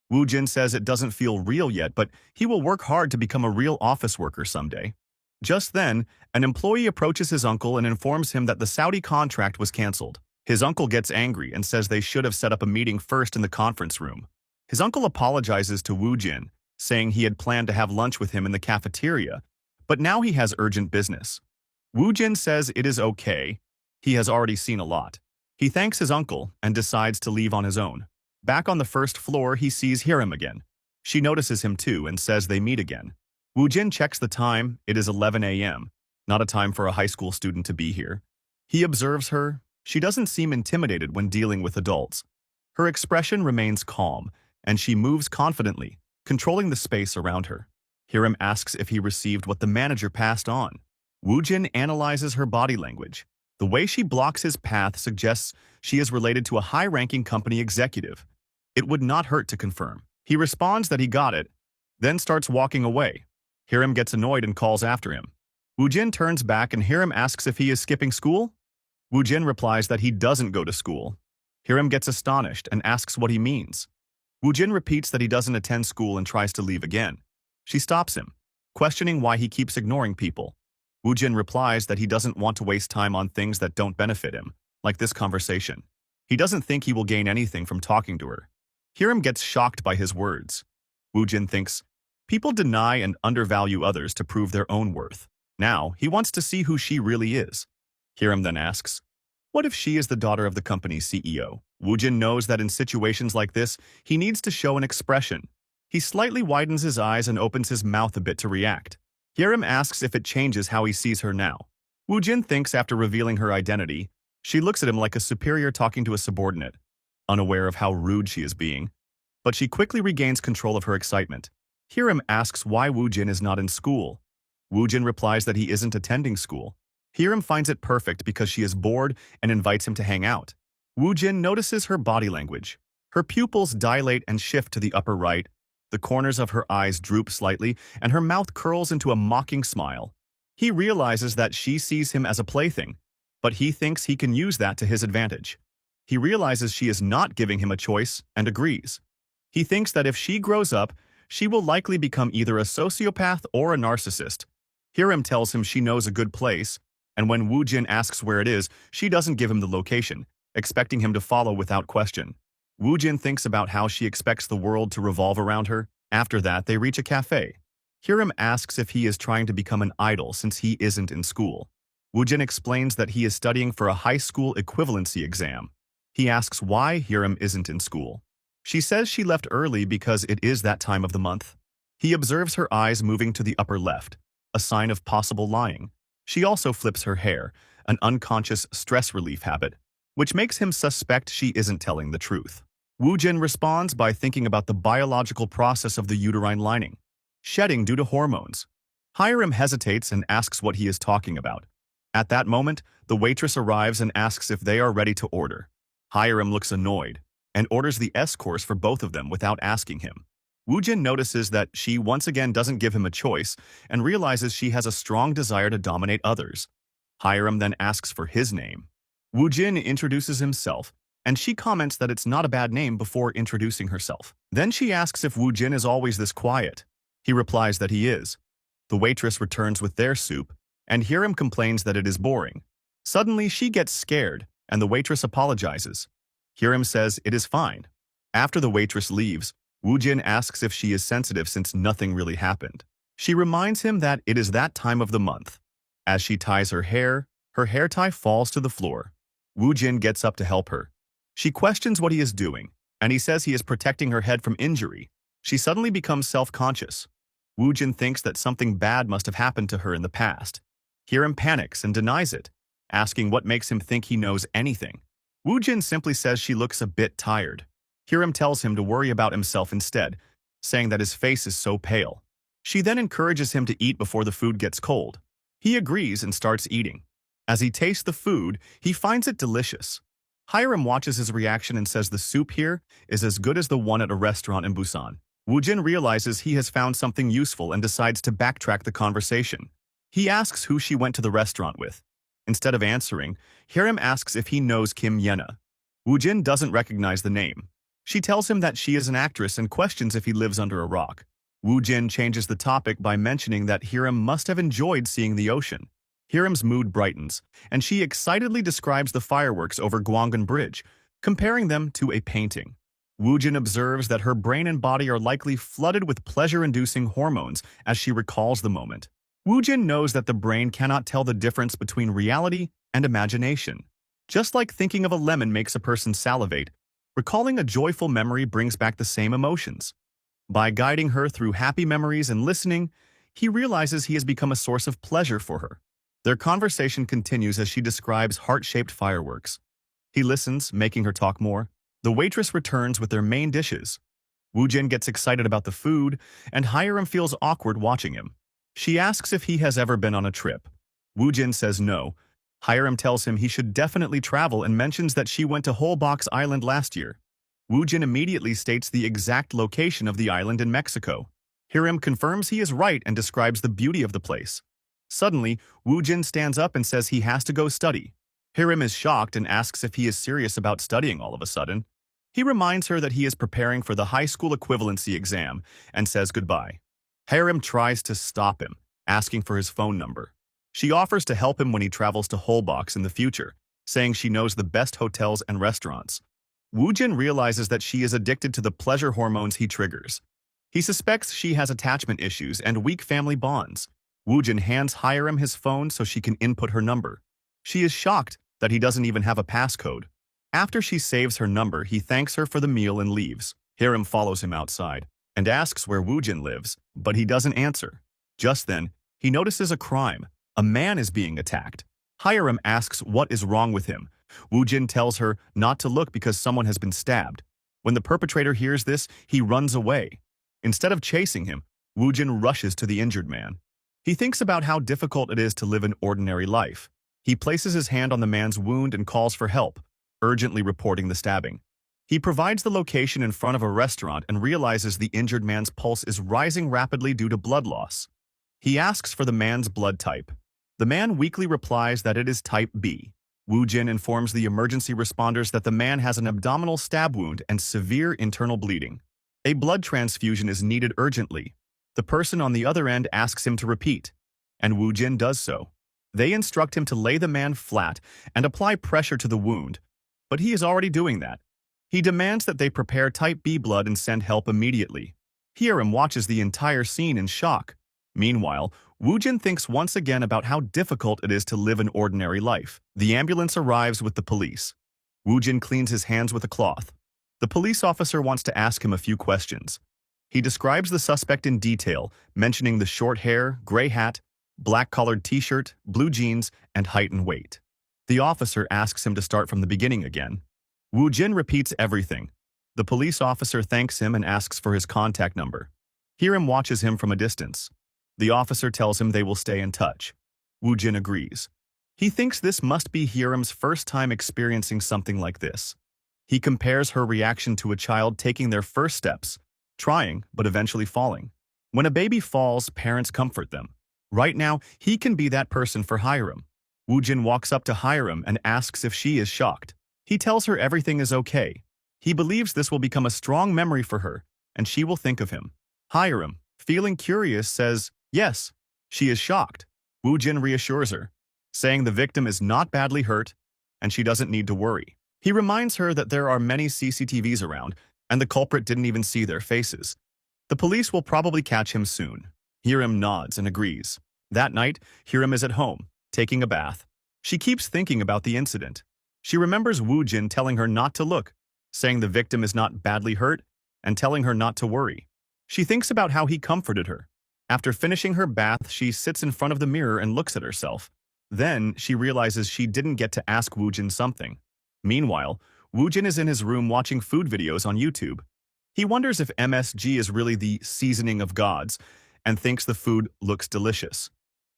Woojin says it doesn't feel real yet, but he will work hard to become a real office worker someday. Just then, an employee approaches his uncle and informs him that the Saudi contract was canceled. His uncle gets angry and says they should have set up a meeting first in the conference room. His uncle apologizes to Woojin, saying he had planned to have lunch with him in the cafeteria, but now he has urgent business. Woojin says it is okay. He has already seen a lot. He thanks his uncle and decides to leave on his own. Back on the 1st floor, he sees Hyerim again. She notices him too and says they meet again. Woojin checks the time. It is 11 a.m., not a time for a high school student to be here. He observes her. She doesn't seem intimidated when dealing with adults. Her expression remains calm, and she moves confidently, controlling the space around her. Hyerim asks if he received what the manager passed on. Woojin analyzes her body language. The way she blocks his path suggests she is related to a high-ranking company executive. It would not hurt to confirm. He responds that he got it, then starts walking away. Hyerim gets annoyed and calls after him. Woojin turns back and Hyerim asks if he is skipping school. Woojin replies that he doesn't go to school. Hyerim gets astonished and asks what he means. Woojin repeats that he doesn't attend school and tries to leave again. She stops him, questioning why he keeps ignoring people. Woojin replies that he doesn't want to waste time on things that don't benefit him, like this conversation. He doesn't think he will gain anything from talking to her. Hyerim gets shocked by his words. Woojin thinks, people deny and undervalue others to prove their own worth. Now, he wants to see who she really is. Hyerim then asks, what if she is the daughter of the company's CEO? Woojin knows that in situations like this, he needs to show an expression. He slightly widens his eyes and opens his mouth a bit to react. Hyerim asks if it changes how he sees her now. Woojin thinks after revealing her identity, she looks at him like a superior talking to a subordinate, unaware of how rude she is being. But she quickly regains control of her excitement. Hyerim asks why Woojin is not in school. Woojin replies that he isn't attending school. Hyerim finds it perfect because she is bored and invites him to hang out. Woojin notices her body language. Her pupils dilate and shift to the upper right. The corners of her eyes droop slightly, and her mouth curls into a mocking smile. He realizes that she sees him as a plaything, but he thinks he can use that to his advantage. He realizes she is not giving him a choice and agrees. He thinks that if she grows up, she will likely become either a sociopath or a narcissist. Hiram tells him she knows a good place, and when Woo Jin asks where it is, she doesn't give him the location, expecting him to follow without question. Woo Jin thinks about how she expects the world to revolve around her. After that, they reach a cafe. Hiram asks if he is trying to become an idol since he isn't in school. Woo Jin explains that he is studying for a high school equivalency exam. He asks why Hiram isn't in school. She says she left early because it is that time of the month. He observes her eyes moving to the upper left, a sign of possible lying. She also flips her hair, an unconscious stress relief habit, which makes him suspect she isn't telling the truth. Woo Jin responds by thinking about the biological process of the uterine lining, shedding due to hormones. Hiram hesitates and asks what he is talking about. At that moment, the waitress arrives and asks if they are ready to order. Hiram looks annoyed and orders the S course for both of them without asking him. Woo Jin notices that she once again doesn't give him a choice and realizes she has a strong desire to dominate others. Hiram then asks for his name. Woo Jin introduces himself, and she comments that it's not a bad name before introducing herself. Then she asks if Woo Jin is always this quiet. He replies that he is. The waitress returns with their soup, and Hiram complains that it is boring. Suddenly, she gets scared, and the waitress apologizes. Hiram says it is fine. After the waitress leaves, Woo Jin asks if she is sensitive since nothing really happened. She reminds him that it is that time of the month. As she ties her hair tie falls to the floor. Woo Jin gets up to help her. She questions what he is doing, and he says he is protecting her head from injury. She suddenly becomes self-conscious. Woo Jin thinks that something bad must have happened to her in the past. Hiram panics and denies it, asking what makes him think he knows anything. Woo Jin simply says she looks a bit tired. Hiram tells him to worry about himself instead, saying that his face is so pale. She then encourages him to eat before the food gets cold. He agrees and starts eating. As he tastes the food, he finds it delicious. Hiram watches his reaction and says the soup here is as good as the one at a restaurant in Busan. Woo Jin realizes he has found something useful and decides to backtrack the conversation. He asks who she went to the restaurant with. Instead of answering, Hiram asks if he knows Kim Yena. Woo Jin doesn't recognize the name. She tells him that she is an actress and questions if he lives under a rock. Woo Jin changes the topic by mentioning that Hiram must have enjoyed seeing the ocean. Hiram's mood brightens, and she excitedly describes the fireworks over Gwangan Bridge, comparing them to a painting. Woo Jin observes that her brain and body are likely flooded with pleasure-inducing hormones as she recalls the moment. Woo Jin knows that the brain cannot tell the difference between reality and imagination. Just like thinking of a lemon makes a person salivate, recalling a joyful memory brings back the same emotions. By guiding her through happy memories and listening, he realizes he has become a source of pleasure for her. Their conversation continues as she describes heart-shaped fireworks. He listens, making her talk more. The waitress returns with their main dishes. Woo Jin gets excited about the food, and Hiram feels awkward watching him. She asks if he has ever been on a trip. Woo Jin says no. Hiram tells him he should definitely travel and mentions that she went to Holbox Island last year. Woo Jin immediately states the exact location of the island in Mexico. Hiram confirms he is right and describes the beauty of the place. Suddenly, Woo Jin stands up and says he has to go study. Hiram is shocked and asks if he is serious about studying all of a sudden. He reminds her that he is preparing for the high school equivalency exam and says goodbye. Hiram tries to stop him, asking for his phone number. She offers to help him when he travels to Holbox in the future, saying she knows the best hotels and restaurants. Woo Jin realizes that she is addicted to the pleasure hormones he triggers. He suspects she has attachment issues and weak family bonds. Woo Jin hands Hiram his phone so she can input her number. She is shocked that he doesn't even have a passcode. After she saves her number, he thanks her for the meal and leaves. Hiram follows him outside and asks where Woo Jin lives, but he doesn't answer. Just then, he notices a crime. A man is being attacked. Hiram asks what is wrong with him. Woo Jin tells her not to look because someone has been stabbed. When the perpetrator hears this, he runs away. Instead of chasing him, Woo Jin rushes to the injured man. He thinks about how difficult it is to live an ordinary life. He places his hand on the man's wound and calls for help, urgently reporting the stabbing. He provides the location in front of a restaurant and realizes the injured man's pulse is rising rapidly due to blood loss. He asks for the man's blood type. The man weakly replies that it is type B. Woo Jin informs the emergency responders that the man has an abdominal stab wound and severe internal bleeding. A blood transfusion is needed urgently. The person on the other end asks him to repeat. and Woo Jin does so. They instruct him to lay the man flat and apply pressure to the wound, but he is already doing that. He demands that they prepare type B blood and send help immediately. Hiram watches the entire scene in shock. Meanwhile, Woo Jin thinks once again about how difficult it is to live an ordinary life. The ambulance arrives with the police. Woo Jin cleans his hands with a cloth. The police officer wants to ask him a few questions. He describes the suspect in detail, mentioning the short hair, gray hat, black-collared t-shirt, blue jeans, and height and weight. The officer asks him to start from the beginning again. Woo Jin repeats everything. The police officer thanks him and asks for his contact number. Hiram watches him from a distance. The officer tells him they will stay in touch. Woo Jin agrees. He thinks this must be Hiram's first time experiencing something like this. He compares her reaction to a child taking their first steps, trying but eventually falling. When a baby falls, parents comfort them. Right now, he can be that person for Hiram. Woo Jin walks up to Hiram and asks if she is shocked. He tells her everything is okay. He believes this will become a strong memory for her, and she will think of him. Hiram, feeling curious, says, yes, she is shocked. Woo Jin reassures her, saying the victim is not badly hurt and she doesn't need to worry. He reminds her that there are many CCTVs around and the culprit didn't even see their faces. The police will probably catch him soon. Hiram nods and agrees. That night, Hiram is at home, taking a bath. She keeps thinking about the incident. She remembers Woo Jin telling her not to look, saying the victim is not badly hurt, and telling her not to worry. She thinks about how he comforted her. After finishing her bath, she sits in front of the mirror and looks at herself. Then, she realizes she didn't get to ask Woo Jin something. Meanwhile, Woo Jin is in his room watching food videos on YouTube. He wonders if MSG is really the seasoning of gods, and thinks the food looks delicious.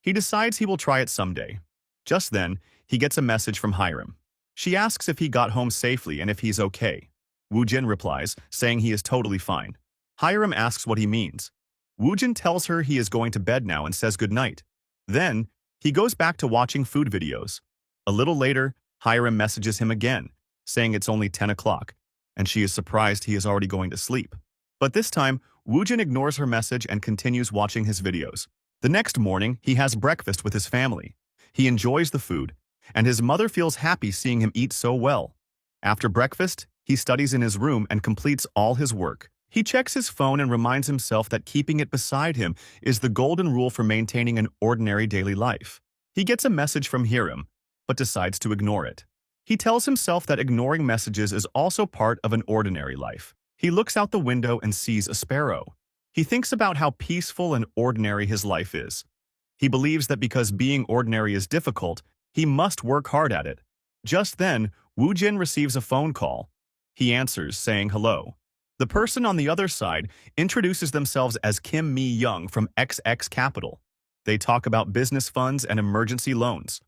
He decides he will try it someday. Just then, he gets a message from Hiram. She asks if he got home safely and if he's okay. Woo Jin replies, saying he is totally fine. Hiram asks what he means. Woo Jin tells her he is going to bed now and says goodnight. Then, he goes back to watching food videos. A little later, Hiram messages him again, saying it's only 10 o'clock, and she is surprised he is already going to sleep. But this time, Woo Jin ignores her message and continues watching his videos. The next morning, he has breakfast with his family. He enjoys the food, and his mother feels happy seeing him eat so well. After breakfast, he studies in his room and completes all his work. He checks his phone and reminds himself that keeping it beside him is the golden rule for maintaining an ordinary daily life. He gets a message from Hiram, but decides to ignore it. He tells himself that ignoring messages is also part of an ordinary life. He looks out the window and sees a sparrow. He thinks about how peaceful and ordinary his life is. He believes that because being ordinary is difficult, he must work hard at it. Just then, Woo Jin receives a phone call. He answers, saying hello. The person on the other side introduces themselves as Kim Mi-young from XX Capital. They talk about business funds and emergency loans.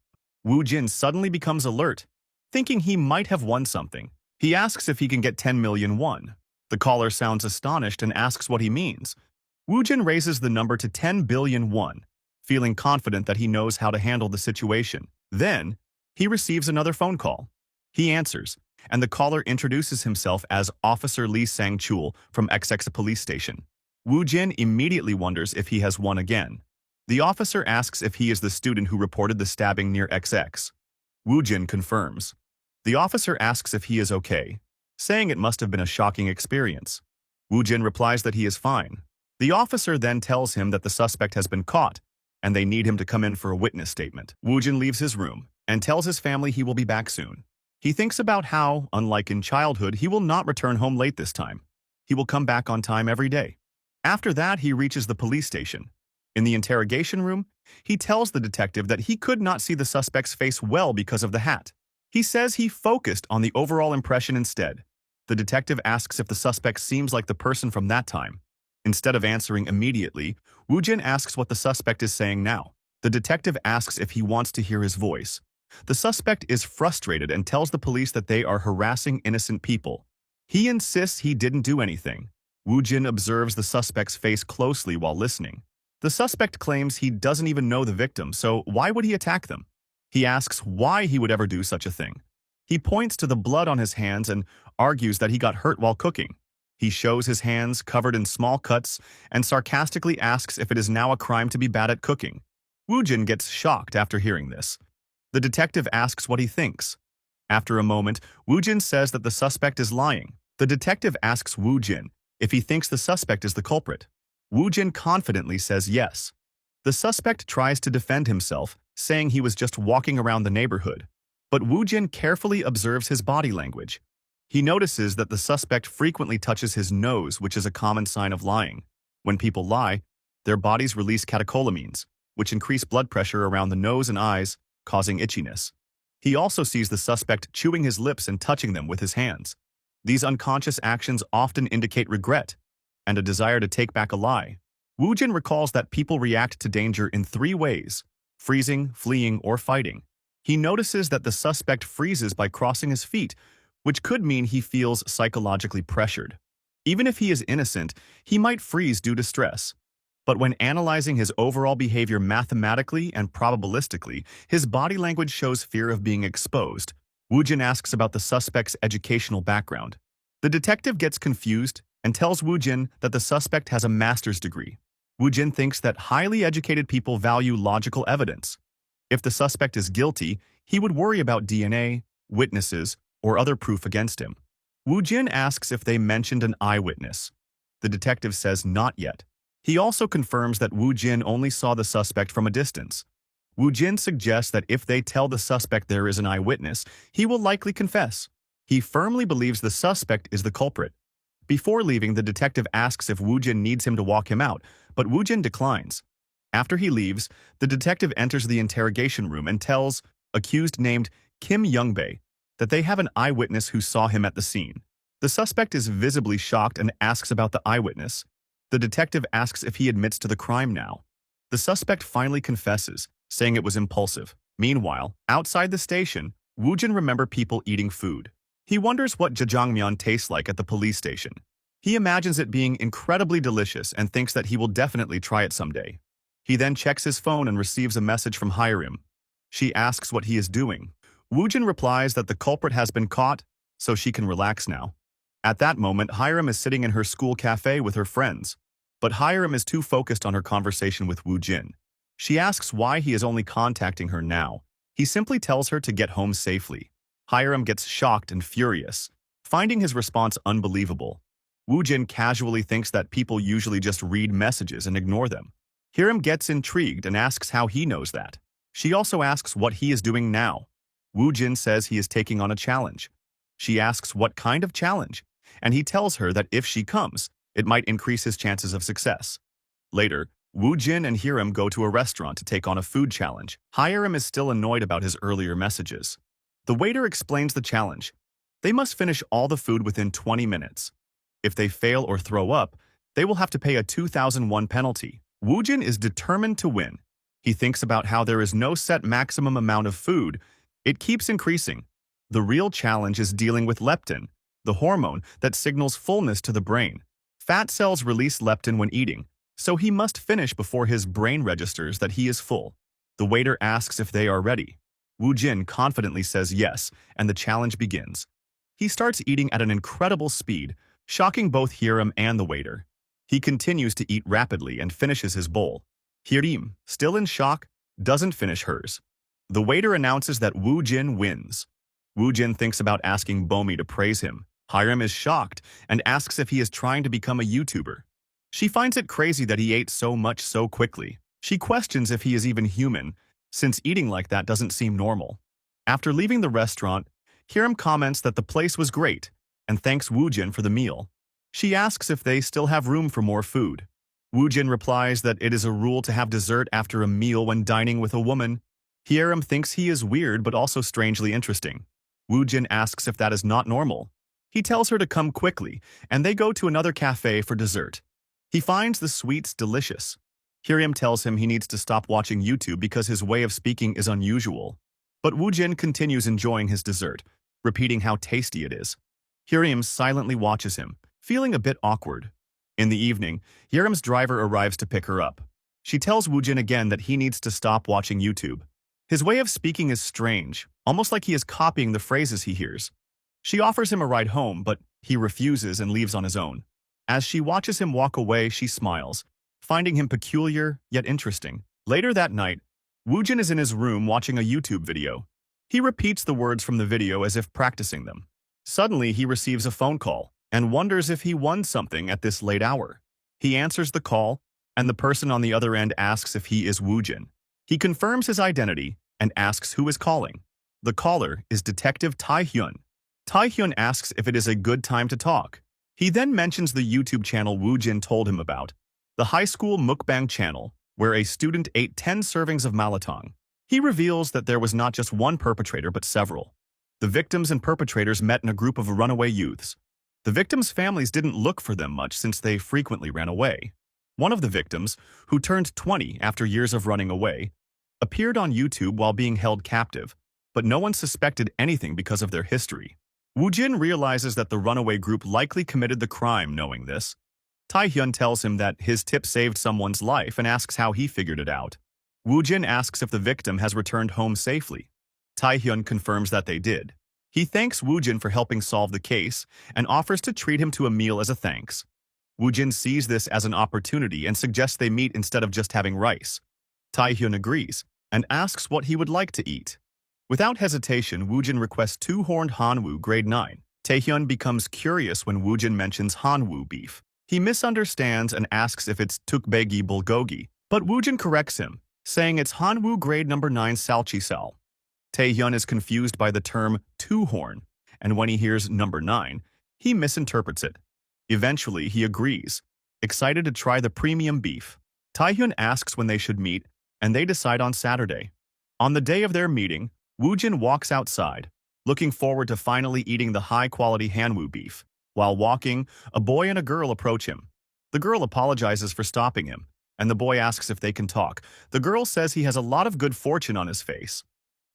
Woo Jin suddenly becomes alert, thinking he might have won something. He asks if he can get 10 million won. The caller sounds astonished and asks what he means. Woo Jin raises the number to 10 billion won, feeling confident that he knows how to handle the situation. Then, he receives another phone call. He answers, and the caller introduces himself as Officer Lee Sang-chul from XX Police Station. Woo Jin immediately wonders if he has won again. The officer asks if he is the student who reported the stabbing near XX. Woo Jin confirms. The officer asks if he is okay, saying it must have been a shocking experience. Woo Jin replies that he is fine. The officer then tells him that the suspect has been caught, and they need him to come in for a witness statement. Woo Jin leaves his room and tells his family he will be back soon. He thinks about how, unlike in childhood, he will not return home late this time. He will come back on time every day. After that, he reaches the police station. In the interrogation room, he tells the detective that he could not see the suspect's face well because of the hat. He says he focused on the overall impression instead. The detective asks if the suspect seems like the person from that time. Instead of answering immediately, Woo Jin asks what the suspect is saying now. The detective asks if he wants to hear his voice. The suspect is frustrated and tells the police that they are harassing innocent people. He insists he didn't do anything. Woo Jin observes the suspect's face closely while listening. The suspect claims he doesn't even know the victim, so why would he attack them? He asks why he would ever do such a thing. He points to the blood on his hands and argues that he got hurt while cooking. He shows his hands covered in small cuts and sarcastically asks if it is now a crime to be bad at cooking. Woo Jin gets shocked after hearing this. The detective asks what he thinks. After a moment, Woo Jin says that the suspect is lying. The detective asks Woo Jin if he thinks the suspect is the culprit. Woo Jin confidently says yes. The suspect tries to defend himself, saying he was just walking around the neighborhood. But Woo Jin carefully observes his body language. He notices that the suspect frequently touches his nose, which is a common sign of lying. When people lie, their bodies release catecholamines, which increase blood pressure around the nose and eyes, causing itchiness. He also sees the suspect chewing his lips and touching them with his hands. These unconscious actions often indicate regret and a desire to take back a lie. Woo Jin recalls that people react to danger in 3 ways: freezing, fleeing, or fighting. He notices that the suspect freezes by crossing his feet, which could mean he feels psychologically pressured. Even if he is innocent, he might freeze due to stress. But when analyzing his overall behavior mathematically and probabilistically, his body language shows fear of being exposed. Woo Jin asks about the suspect's educational background. The detective gets confused and tells Woo Jin that the suspect has a master's degree. Woo Jin thinks that highly educated people value logical evidence. If the suspect is guilty, he would worry about DNA, witnesses, or other proof against him. Woo Jin asks if they mentioned an eyewitness. The detective says not yet. He also confirms that Woo Jin only saw the suspect from a distance. Woo Jin suggests that if they tell the suspect there is an eyewitness, he will likely confess. He firmly believes the suspect is the culprit. Before leaving, the detective asks if Woo Jin needs him to walk him out, but Woo Jin declines. After he leaves, the detective enters the interrogation room and tells accused named Kim Youngbae that they have an eyewitness who saw him at the scene. The suspect is visibly shocked and asks about the eyewitness. The detective asks if he admits to the crime now. The suspect finally confesses, saying it was impulsive. Meanwhile, outside the station, Woo Jin remembers people eating food. He wonders what jjajangmyeon tastes like at the police station. He imagines it being incredibly delicious and thinks that he will definitely try it someday. He then checks his phone and receives a message from Hiram. She asks what he is doing. Woo Jin replies that the culprit has been caught, so she can relax now. At that moment, Hiram is sitting in her school cafe with her friends. But Hiram is too focused on her conversation with Woo Jin. She asks why he is only contacting her now. He simply tells her to get home safely. Hiram gets shocked and furious, finding his response unbelievable. Woo Jin casually thinks that people usually just read messages and ignore them. Hiram gets intrigued and asks how he knows that. She also asks what he is doing now. Woo Jin says he is taking on a challenge. She asks what kind of challenge, and he tells her that if she comes, it might increase his chances of success. Later, Woo Jin and Hiram go to a restaurant to take on a food challenge. Hiram is still annoyed about his earlier messages. The waiter explains the challenge. They must finish all the food within 20 minutes. If they fail or throw up, they will have to pay a 2,001 penalty. Woo Jin is determined to win. He thinks about how there is no set maximum amount of food. It keeps increasing. The real challenge is dealing with leptin, the hormone that signals fullness to the brain. Fat cells release leptin when eating, so he must finish before his brain registers that he is full. The waiter asks if they are ready. Woo Jin confidently says yes, and the challenge begins. He starts eating at an incredible speed, shocking both Hiram and the waiter. He continues to eat rapidly and finishes his bowl. Hiram, still in shock, doesn't finish hers. The waiter announces that Woo Jin wins. Woo Jin thinks about asking Bomi to praise him. Hiram is shocked and asks if he is trying to become a YouTuber. She finds it crazy that he ate so much so quickly. She questions if he is even human, since eating like that doesn't seem normal. After leaving the restaurant, Hiram comments that the place was great and thanks Woo Jin for the meal. She asks if they still have room for more food. Woo Jin replies that it is a rule to have dessert after a meal when dining with a woman. Hiram thinks he is weird but also strangely interesting. Woo Jin asks if that is not normal. He tells her to come quickly, and they go to another cafe for dessert. He finds the sweets delicious. Hiram tells him he needs to stop watching YouTube because his way of speaking is unusual. But Woo Jin continues enjoying his dessert, repeating how tasty it is. Hiram silently watches him, feeling a bit awkward. In the evening, Hiram's driver arrives to pick her up. She tells Woo Jin again that he needs to stop watching YouTube. His way of speaking is strange, almost like he is copying the phrases he hears. She offers him a ride home, but he refuses and leaves on his own. As she watches him walk away, she smiles, finding him peculiar yet interesting. Later that night, Woojin is in his room watching a YouTube video. He repeats the words from the video as if practicing them. Suddenly, he receives a phone call and wonders if he won something at this late hour. He answers the call, and the person on the other end asks if he is Woojin. He confirms his identity and asks who is calling. The caller is Detective Tae-hyun. Tae-hyun asks if it is a good time to talk. He then mentions the YouTube channel Woojin told him about, the high school mukbang channel, where a student ate 10 servings of malatang. He reveals that there was not just one perpetrator but several. The victims and perpetrators met in a group of runaway youths. The victims' families didn't look for them much since they frequently ran away. One of the victims, who turned 20 after years of running away, appeared on YouTube while being held captive, but no one suspected anything because of their history. Woojin realizes that the runaway group likely committed the crime. Knowing this, Tae-hyun tells him that his tip saved someone's life and asks how he figured it out. Woojin asks if the victim has returned home safely. Tae-hyun confirms that they did. He thanks Woojin for helping solve the case and offers to treat him to a meal as a thanks. Woojin sees this as an opportunity and suggests they meet instead of just having rice. Tae-hyun agrees and asks what he would like to eat. Without hesitation, Woojin requests 2 horned Hanwoo grade 9. Tae-hyun becomes curious when Woojin mentions Hanwoo beef. He misunderstands and asks if it's tukbegi bulgogi, but Woojin corrects him, saying it's Hanwoo grade number 9 salchisal. Tae-hyun is confused by the term 2-horn, and when he hears number 9, he misinterprets it. Eventually, he agrees, excited to try the premium beef. Tae-hyun asks when they should meet, and they decide on Saturday. On the day of their meeting, Woojin walks outside, looking forward to finally eating the high-quality Hanwoo beef. While walking, a boy and a girl approach him. The girl apologizes for stopping him, and the boy asks if they can talk. The girl says he has a lot of good fortune on his face.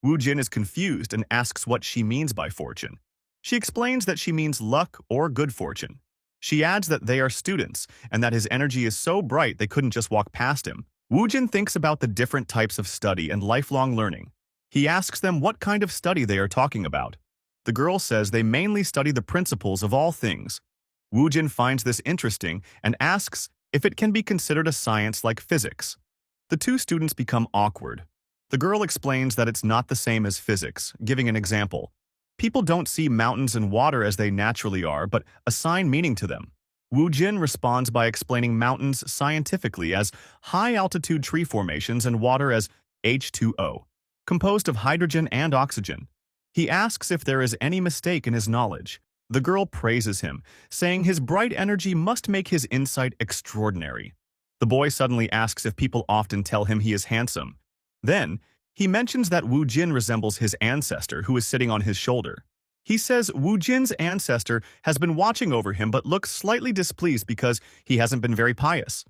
Woojin is confused and asks what she means by fortune. She explains that she means luck or good fortune. She adds that they are students and that his energy is so bright they couldn't just walk past him. Woojin thinks about the different types of study and lifelong learning. He asks them what kind of study they are talking about. The girl says they mainly study the principles of all things. Woojin finds this interesting and asks if it can be considered a science like physics. The two students become awkward. The girl explains that it's not the same as physics, giving an example. People don't see mountains and water as they naturally are, but assign meaning to them. Woojin responds by explaining mountains scientifically as high-altitude tree formations and water as H2O, composed of hydrogen and oxygen. He asks if there is any mistake in his knowledge. The girl praises him, saying his bright energy must make his insight extraordinary. The boy suddenly asks if people often tell him he is handsome. Then, he mentions that Woojin resembles his ancestor who is sitting on his shoulder. He says Woojin's ancestor has been watching over him but looks slightly displeased because he hasn't been very pious.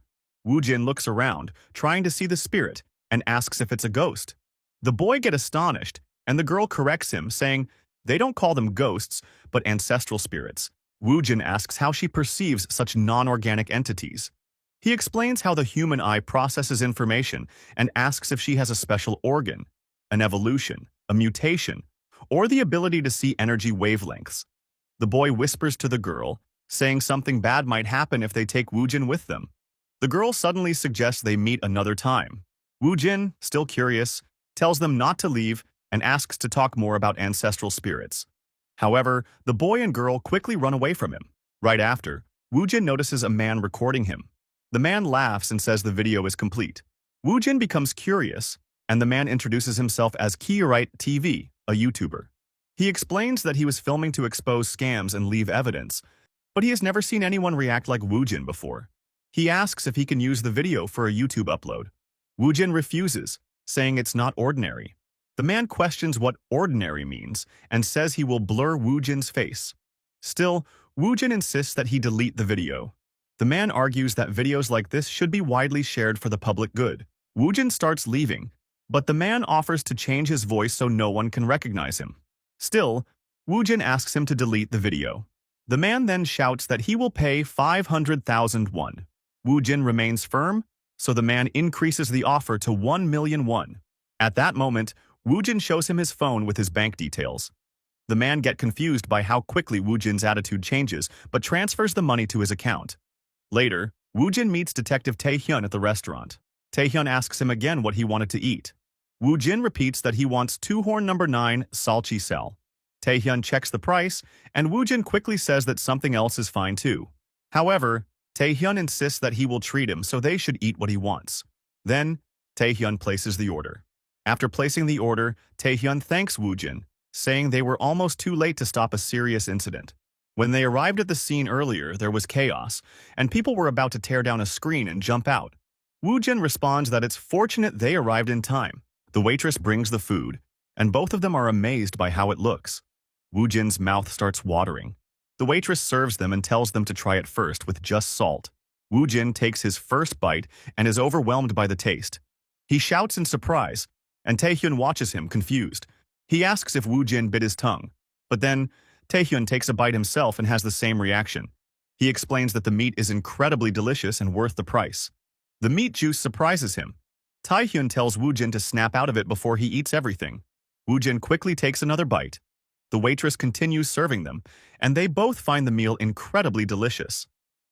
Woojin looks around, trying to see the spirit, and asks if it's a ghost. The boy gets astonished, and the girl corrects him, saying they don't call them ghosts, but ancestral spirits. Woojin asks how she perceives such non-organic entities. He explains how the human eye processes information and asks if she has a special organ, an evolution, a mutation, or the ability to see energy wavelengths. The boy whispers to the girl, saying something bad might happen if they take Woojin with them. The girl suddenly suggests they meet another time. Woojin, still curious, tells them not to leave and asks to talk more about ancestral spirits. However, the boy and girl quickly run away from him. Right after, Woojin notices a man recording him. The man laughs and says the video is complete. Woojin becomes curious, and the man introduces himself as Kiorite TV, a YouTuber. He explains that he was filming to expose scams and leave evidence, but he has never seen anyone react like Woojin before. He asks if he can use the video for a YouTube upload. Woojin refuses, saying it's not ordinary. The man questions what ordinary means and says he will blur Woojin's face. Still, Woojin insists that he delete the video. The man argues that videos like this should be widely shared for the public good. Woojin starts leaving, but the man offers to change his voice so no one can recognize him. Still, Woojin asks him to delete the video. The man then shouts that he will pay 500,000 won. Woojin remains firm, so the man increases the offer to 1 million won. At that moment, Woojin shows him his phone with his bank details. The man gets confused by how quickly Woojin's attitude changes, but transfers the money to his account. Later, Woojin meets Detective Tae-hyun at the restaurant. Tae-hyun asks him again what he wanted to eat. Woo Jin repeats that he wants two-horn number 9 salchi sal. Taehyun checks the price, and Woo Jin quickly says that something else is fine too. However, Taehyun insists that he will treat him, so they should eat what he wants. Then, Taehyun places the order. After placing the order, Taehyun thanks Woo Jin, saying they were almost too late to stop a serious incident. When they arrived at the scene earlier, there was chaos, and people were about to tear down a screen and jump out. Woo Jin responds that it's fortunate they arrived in time. The waitress brings the food, and both of them are amazed by how it looks. Woo Jin's mouth starts watering. The waitress serves them and tells them to try it first with just salt. Woo Jin takes his first bite and is overwhelmed by the taste. He shouts in surprise, and Taehyun watches him, confused. He asks if Woo Jin bit his tongue, but then Taehyun takes a bite himself and has the same reaction. He explains that the meat is incredibly delicious and worth the price. The meat juice surprises him. Taehyun tells Woo Jin to snap out of it before he eats everything. Woo Jin quickly takes another bite. The waitress continues serving them, and they both find the meal incredibly delicious.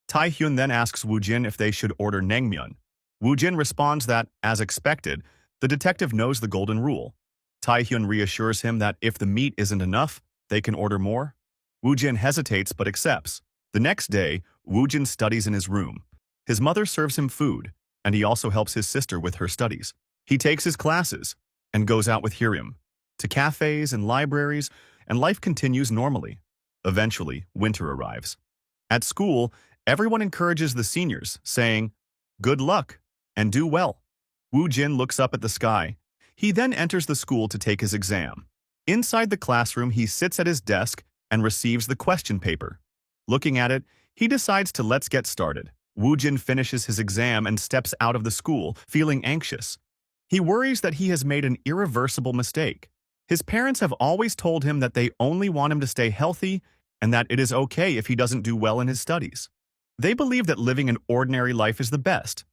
Taehyun then asks Woo Jin if they should order naengmyeon. Woo Jin responds that, as expected, the detective knows the golden rule. Taehyun reassures him that if the meat isn't enough, they can order more. Woo Jin hesitates but accepts. The next day, Woo Jin studies in his room. His mother serves him food, and he also helps his sister with her studies. He takes his classes and goes out with Hyrim to cafes and libraries, and life continues normally. Eventually, winter arrives. At school, everyone encourages the seniors, saying, "Good luck, and do well." Woo Jin looks up at the sky. He then enters the school to take his exam. Inside the classroom, he sits at his desk and receives the question paper. Looking at it, he decides to let's get started. Woo Jin finishes his exam and steps out of the school, feeling anxious. He worries that he has made an irreversible mistake. His parents have always told him that they only want him to stay healthy and that it is okay if he doesn't do well in his studies. They believe that living an ordinary life is the best.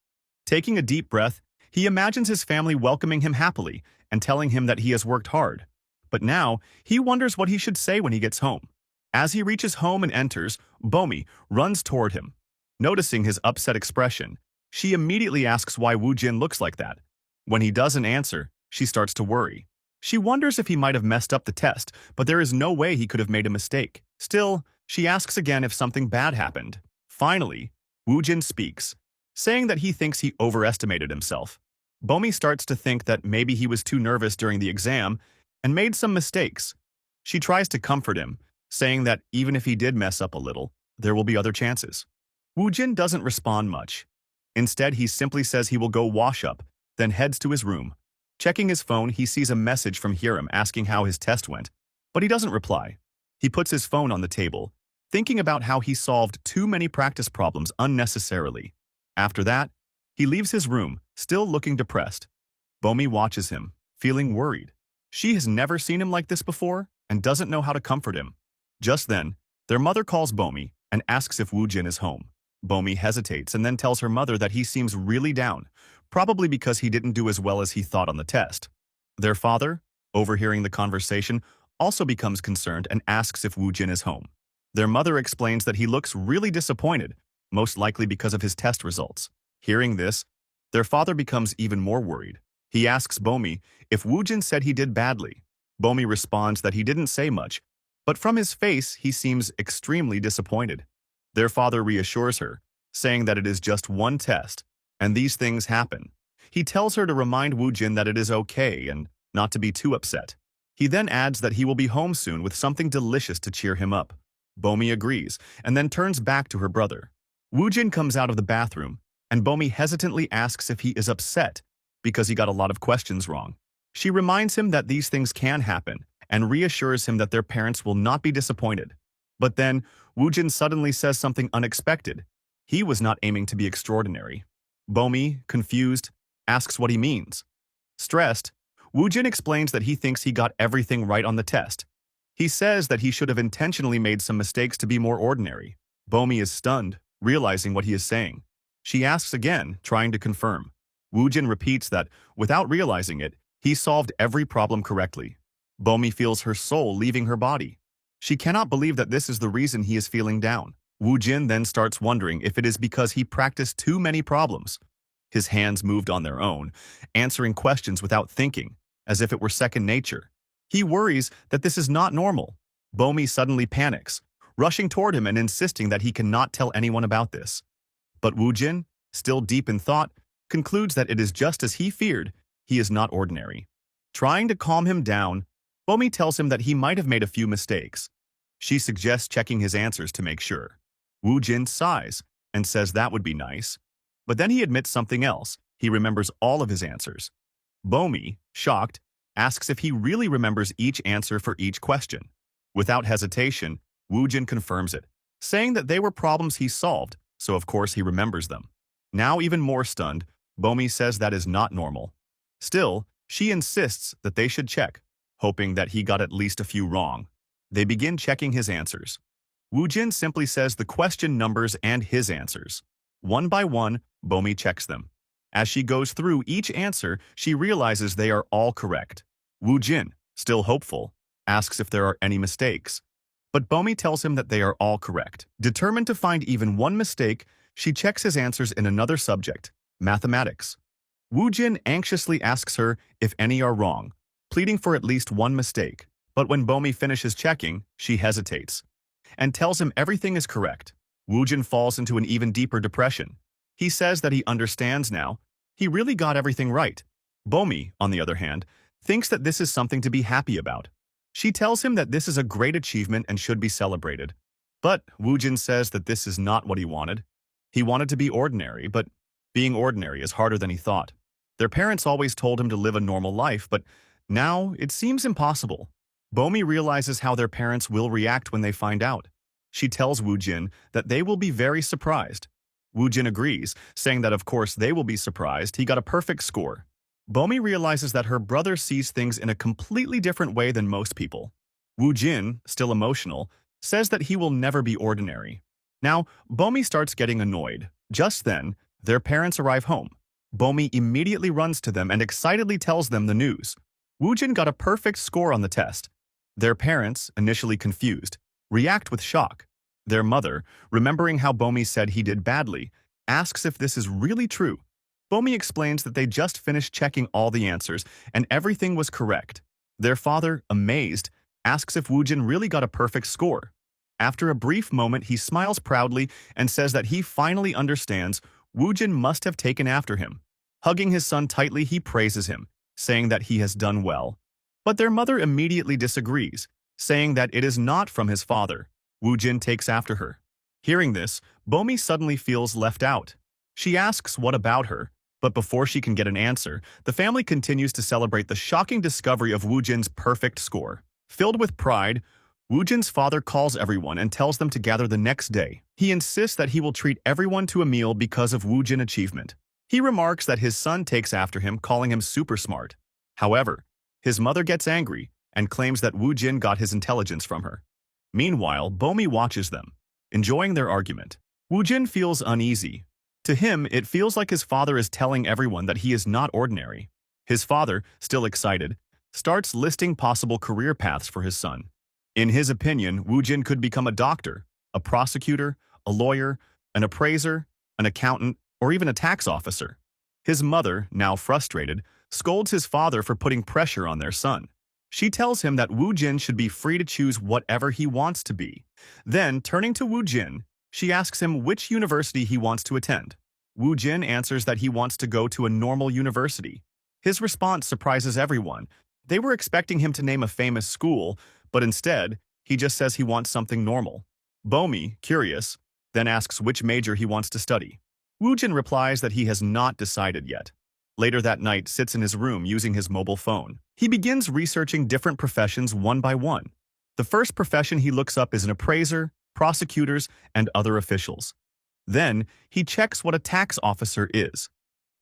Taking a deep breath, he imagines his family welcoming him happily and telling him that he has worked hard. But now, he wonders what he should say when he gets home. As he reaches home and enters, Bomi runs toward him. Noticing his upset expression, she immediately asks why Woo Jin looks like that. When he doesn't answer, she starts to worry. She wonders if he might have messed up the test, but there is no way he could have made a mistake. Still, she asks again if something bad happened. Finally, Woo Jin speaks, saying that he thinks he overestimated himself. Bomi starts to think that maybe he was too nervous during the exam and made some mistakes. She tries to comfort him, saying that even if he did mess up a little, there will be other chances. Woo Jin doesn't respond much. Instead, he simply says he will go wash up, then heads to his room. Checking his phone, he sees a message from Hyrim asking how his test went, but he doesn't reply. He puts his phone on the table, thinking about how he solved too many practice problems unnecessarily. After that, he leaves his room, still looking depressed. Bomi watches him, feeling worried. She has never seen him like this before and doesn't know how to comfort him. Just then, their mother calls Bomi and asks if Woo Jin is home. Bomi hesitates and then tells her mother that he seems really down, probably because he didn't do as well as he thought on the test. Their father, overhearing the conversation, also becomes concerned and asks if Woo Jin is home. Their mother explains that he looks really disappointed, most likely because of his test results. Hearing this, their father becomes even more worried. He asks Bomi if Woo Jin said he did badly. Bomi responds that he didn't say much, but from his face, he seems extremely disappointed. Their father reassures her, saying that it is just one test, and these things happen. He tells her to remind Woo Jin that it is okay and not to be too upset. He then adds that he will be home soon with something delicious to cheer him up. Bomi agrees, and then turns back to her brother. Woo Jin comes out of the bathroom, and Bomi hesitantly asks if he is upset because he got a lot of questions wrong. She reminds him that these things can happen and reassures him that their parents will not be disappointed. But then, Woo Jin suddenly says something unexpected. He was not aiming to be extraordinary. Bomi, confused, asks what he means. Stressed, Woo Jin explains that he thinks he got everything right on the test. He says that he should have intentionally made some mistakes to be more ordinary. Bomi is stunned, realizing what he is saying. She asks again, trying to confirm. Woo Jin repeats that, without realizing it, he solved every problem correctly. Bomi feels her soul leaving her body. She cannot believe that this is the reason he is feeling down. Woo Jin then starts wondering if it is because he practiced too many problems. His hands moved on their own, answering questions without thinking. as if it were second nature. He worries that this is not normal. Bomi suddenly panics, rushing toward him and insisting that he cannot tell anyone about this. But Wu Jin, still deep in thought, concludes that it is just as he feared. He is not ordinary. Trying to calm him down, Bomi tells him that he might have made a few mistakes. She suggests checking his answers to make sure. Wu Jin sighs and says that would be nice. But then he admits something else. He remembers all of his answers. Bomi, shocked, asks if he really remembers each answer for each question. Without hesitation, Wu Jin confirms it, saying that they were problems he solved, so of course he remembers them. Now even more stunned, Bomi says that is not normal. Still, she insists that they should check, hoping that he got at least a few wrong. They begin checking his answers. Wu Jin simply says the question numbers and his answers. One by one, Bomi checks them. As she goes through each answer, she realizes they are all correct. Wu Jin, still hopeful, asks if there are any mistakes. But Bomi tells him that they are all correct. Determined to find even one mistake, she checks his answers in another subject, mathematics. Wu Jin anxiously asks her if any are wrong, pleading for at least one mistake. But when Bomi finishes checking, she hesitates and tells him everything is correct. Wu Jin falls into an even deeper depression. He says that he understands now. He really got everything right. Bomi, on the other hand, thinks that this is something to be happy about. She tells him that this is a great achievement and should be celebrated. But Wu Jin says that this is not what he wanted. He wanted to be ordinary, but being ordinary is harder than he thought. Their parents always told him to live a normal life, but now it seems impossible. Bomi realizes how their parents will react when they find out. She tells Wu Jin that they will be very surprised. Wu Jin agrees, saying that of course they will be surprised. He got a perfect score. Bomi realizes that her brother sees things in a completely different way than most people. Wu Jin, still emotional, says that he will never be ordinary. Now, Bomi starts getting annoyed. Just then, their parents arrive home. Bomi immediately runs to them and excitedly tells them the news. Wu Jin got a perfect score on the test. Their parents, initially confused, react with shock. Their mother, remembering how Bomi said he did badly, asks if this is really true. Bomi explains that they just finished checking all the answers and everything was correct. Their father, amazed, asks if Wu Jin really got a perfect score. After a brief moment, he smiles proudly and says that he finally understands Wu Jin must have taken after him. Hugging his son tightly, he praises him, saying that he has done well. But their mother immediately disagrees, saying that it is not from his father. Wu Jin takes after her. Hearing this, Bomi suddenly feels left out. She asks what about her, but before she can get an answer, the family continues to celebrate the shocking discovery of Wu Jin's perfect score. Filled with pride, Wu Jin's father calls everyone and tells them to gather the next day. He insists that he will treat everyone to a meal because of Wu Jin's achievement. He remarks that his son takes after him, calling him super smart. However, his mother gets angry and claims that Wu Jin got his intelligence from her. Meanwhile, Bomi watches them, enjoying their argument. Wu Jin feels uneasy. To him, it feels like his father is telling everyone that he is not ordinary. His father, still excited, starts listing possible career paths for his son. In his opinion, Wu Jin could become a doctor, a prosecutor, a lawyer, an appraiser, an accountant, or even a tax officer. His mother, now frustrated, scolds his father for putting pressure on their son. She tells him that Wu Jin should be free to choose whatever he wants to be. Then, turning to Wu Jin, she asks him which university he wants to attend. Wu Jin answers that he wants to go to a normal university. His response surprises everyone. They were expecting him to name a famous school, but instead, he just says he wants something normal. Bomi, curious, then asks which major he wants to study. Wu Jin replies that he has not decided yet. Later that night, sits in his room using his mobile phone. He begins researching different professions one by one. The first profession he looks up is an appraiser, prosecutors, and other officials. Then, he checks what a tax officer is.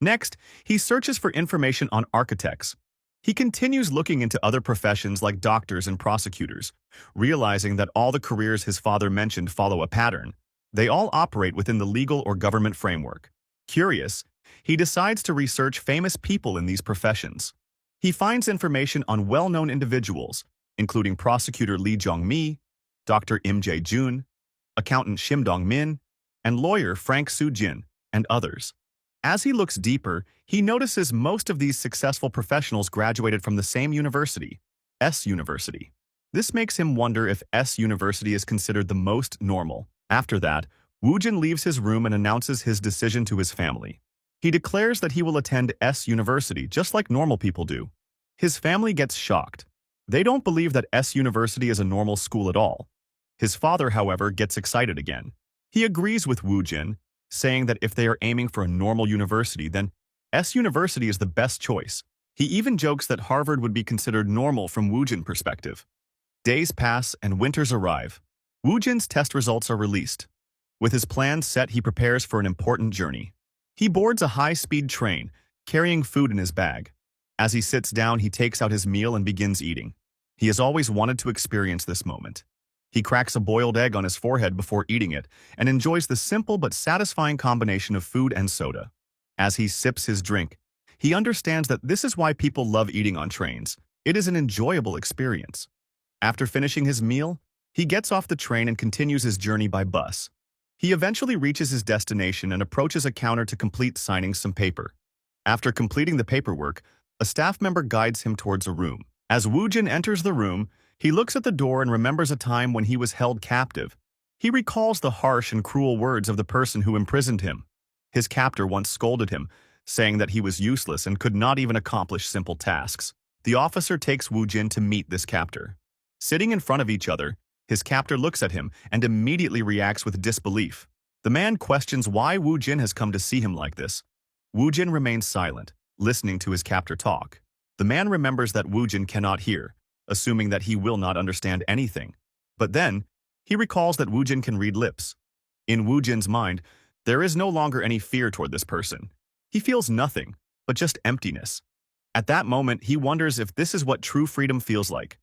Next, he searches for information on architects. He continues looking into other professions like doctors and prosecutors, realizing that all the careers his father mentioned follow a pattern. They all operate within the legal or government framework. Curious, he decides to research famous people in these professions. He finds information on well-known individuals, including prosecutor Lee Jong-mi, Dr. Im Jae-jun, accountant Shim Dong-min, and lawyer Frank Soo-jin, and others. As he looks deeper, he notices most of these successful professionals graduated from the same university, S University. This makes him wonder if S University is considered the most normal. After that, Woojin leaves his room and announces his decision to his family. He declares that he will attend S University just like normal people do. His family gets shocked. They don't believe that S University is a normal school at all. His father, however, gets excited again. He agrees with Woojin, saying that if they are aiming for a normal university, then S University is the best choice. He even jokes that Harvard would be considered normal from Woojin's perspective. Days pass and winters arrive. Woojin's test results are released. With his plans set, he prepares for an important journey. He boards a high-speed train, carrying food in his bag. As he sits down, he takes out his meal and begins eating. He has always wanted to experience this moment. He cracks a boiled egg on his forehead before eating it and enjoys the simple but satisfying combination of food and soda. As he sips his drink, he understands that this is why people love eating on trains. It is an enjoyable experience. After finishing his meal, he gets off the train and continues his journey by bus. He eventually reaches his destination and approaches a counter to complete signing some paper. After completing the paperwork, a staff member guides him towards a room. As Woojin enters the room, he looks at the door and remembers a time when he was held captive. He recalls the harsh and cruel words of the person who imprisoned him. His captor once scolded him, saying that he was useless and could not even accomplish simple tasks. The officer takes Woojin to meet this captor. Sitting in front of each other, his captor looks at him and immediately reacts with disbelief. The man questions why Woojin has come to see him like this. Woojin remains silent, listening to his captor talk. The man remembers that Woojin cannot hear, assuming that he will not understand anything. But then, he recalls that Woojin can read lips. In Woojin's mind, there is no longer any fear toward this person. He feels nothing, but just emptiness. At that moment, he wonders if this is what true freedom feels like.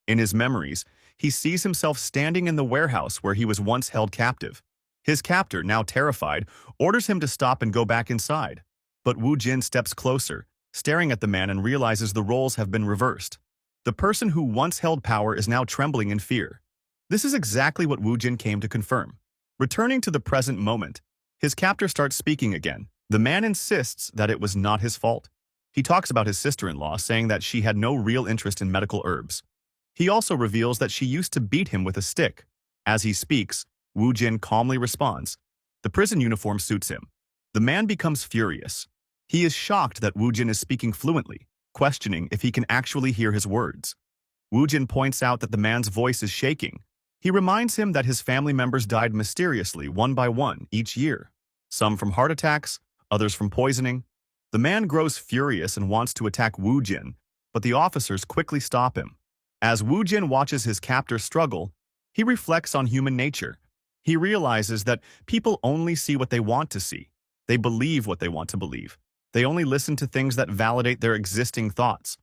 In his memories, he sees himself standing in the warehouse where he was once held captive. His captor, now terrified, orders him to stop and go back inside. But Woojin steps closer, staring at the man, and realizes the roles have been reversed. The person who once held power is now trembling in fear. This is exactly what Woojin came to confirm. Returning to the present moment, his captor starts speaking again. The man insists that it was not his fault. He talks about his sister-in-law, saying that she had no real interest in medical herbs. He also reveals that she used to beat him with a stick. As he speaks, Woojin calmly responds. The prison uniform suits him. The man becomes furious. He is shocked that Woojin is speaking fluently, questioning if he can actually hear his words. Woojin points out that the man's voice is shaking. He reminds him that his family members died mysteriously, one by one, each year. Some from heart attacks, others from poisoning. The man grows furious and wants to attack Woojin, but the officers quickly stop him. As Woojin watches his captor struggle, he reflects on human nature. He realizes that people only see what they want to see. They believe what they want to believe. They only listen to things that validate their existing thoughts.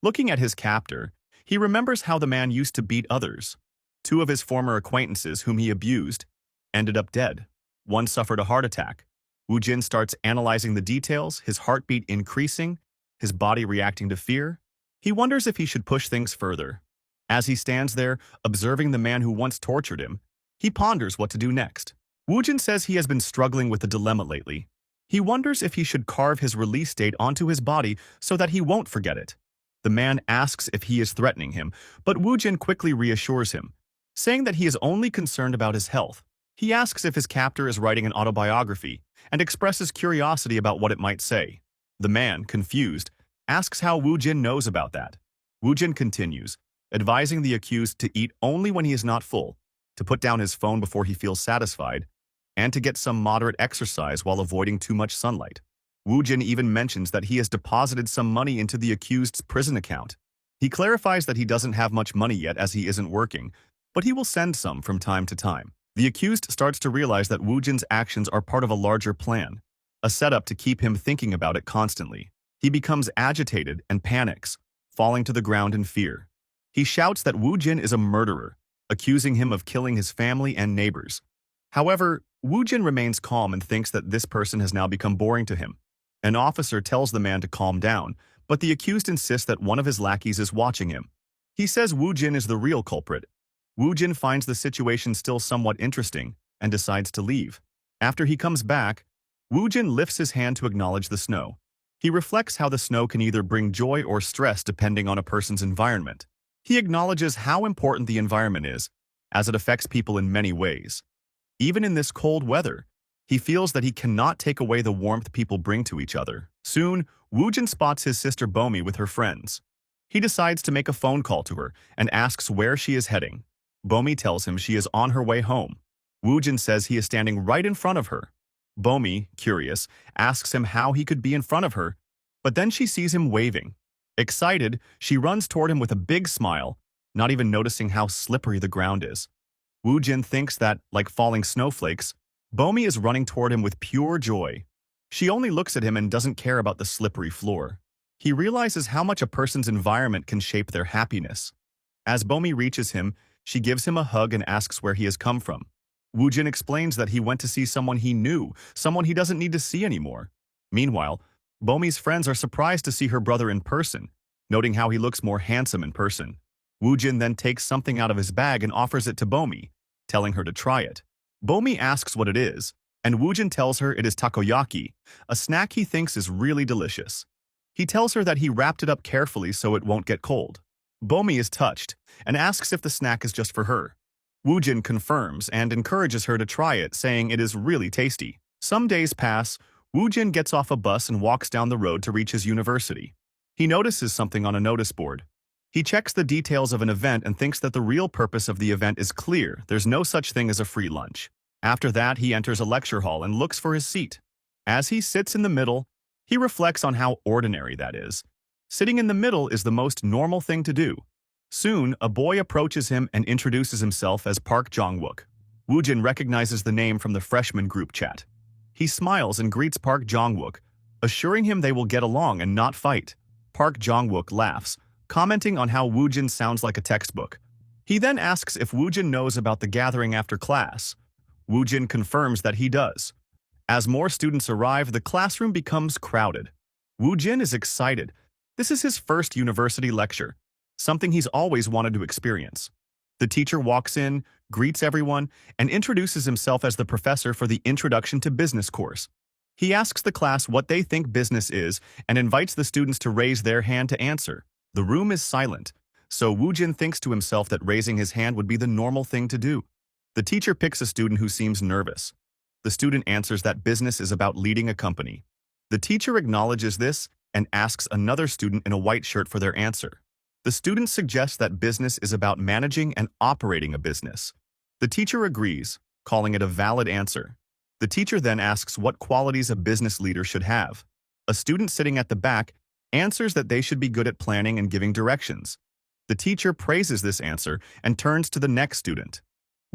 Looking at his captor, he remembers how the man used to beat others. Two of his former acquaintances, whom he abused, ended up dead. One suffered a heart attack. Woojin starts analyzing the details, his heartbeat increasing, his body reacting to fear. He wonders if he should push things further. As he stands there, observing the man who once tortured him, he ponders what to do next. Woojin says he has been struggling with a dilemma lately. He wonders if he should carve his release date onto his body so that he won't forget it. The man asks if he is threatening him, but Woojin quickly reassures him, saying that he is only concerned about his health. He asks if his captor is writing an autobiography and expresses curiosity about what it might say. The man, confused, asks how Woojin knows about that. Woojin continues, advising the accused to eat only when he is not full, to put down his phone before he feels satisfied, and to get some moderate exercise while avoiding too much sunlight. Woojin even mentions that he has deposited some money into the accused's prison account. He clarifies that he doesn't have much money yet as he isn't working, but he will send some from time to time. The accused starts to realize that Woojin's actions are part of a larger plan, a setup to keep him thinking about it constantly. He becomes agitated and panics, falling to the ground in fear. He shouts that Woojin is a murderer, accusing him of killing his family and neighbors. However, Woojin remains calm and thinks that this person has now become boring to him. An officer tells the man to calm down, but the accused insists that one of his lackeys is watching him. He says Woojin is the real culprit. Woojin finds the situation still somewhat interesting and decides to leave. After he comes back, Woojin lifts his hand to acknowledge the snow. He reflects how the snow can either bring joy or stress depending on a person's environment. He acknowledges how important the environment is, as it affects people in many ways. Even in this cold weather, he feels that he cannot take away the warmth people bring to each other. Soon, Woojin spots his sister Bomi with her friends. He decides to make a phone call to her and asks where she is heading. Bomi tells him she is on her way home. Woojin says he is standing right in front of her. Bomi, curious, asks him how he could be in front of her, but then she sees him waving. Excited, she runs toward him with a big smile, not even noticing how slippery the ground is. Woojin thinks that, like falling snowflakes, Bomi is running toward him with pure joy. She only looks at him and doesn't care about the slippery floor. He realizes how much a person's environment can shape their happiness. As Bomi reaches him, she gives him a hug and asks where he has come from. Woojin explains that he went to see someone he knew, someone he doesn't need to see anymore. Meanwhile, Bomi's friends are surprised to see her brother in person, noting how he looks more handsome in person. Woojin then takes something out of his bag and offers it to Bomi, telling her to try it. Bomi asks what it is, and Woojin tells her it is takoyaki, a snack he thinks is really delicious. He tells her that he wrapped it up carefully so it won't get cold. Bomi is touched and asks if the snack is just for her. Woojin confirms and encourages her to try it, saying it is really tasty. Some days pass. Woojin gets off a bus and walks down the road to reach his university. He notices something on a notice board. He checks the details of an event and thinks that the real purpose of the event is clear. There's no such thing as a free lunch. After that, he enters a lecture hall and looks for his seat. As he sits in the middle, he reflects on how ordinary that is. Sitting in the middle is the most normal thing to do. Soon, a boy approaches him and introduces himself as Park Jong-wook. Woojin recognizes the name from the freshman group chat. He smiles and greets Park Jong-wook, assuring him they will get along and not fight. Park Jong-wook laughs, commenting on how Woojin sounds like a textbook. He then asks if Woojin knows about the gathering after class. Woojin confirms that he does. As more students arrive, the classroom becomes crowded. Woojin is excited. This is his first university lecture, something he's always wanted to experience. The teacher walks in, greets everyone, and introduces himself as the professor for the Introduction to Business course. He asks the class what they think business is and invites the students to raise their hand to answer. The room is silent, so Woojin thinks to himself that raising his hand would be the normal thing to do. The teacher picks a student who seems nervous. The student answers that business is about leading a company. The teacher acknowledges this and asks another student in a white shirt for their answer. The student suggests that business is about managing and operating a business. The teacher agrees, calling it a valid answer. The teacher then asks what qualities a business leader should have. A student sitting at the back answers that they should be good at planning and giving directions. The teacher praises this answer and turns to the next student.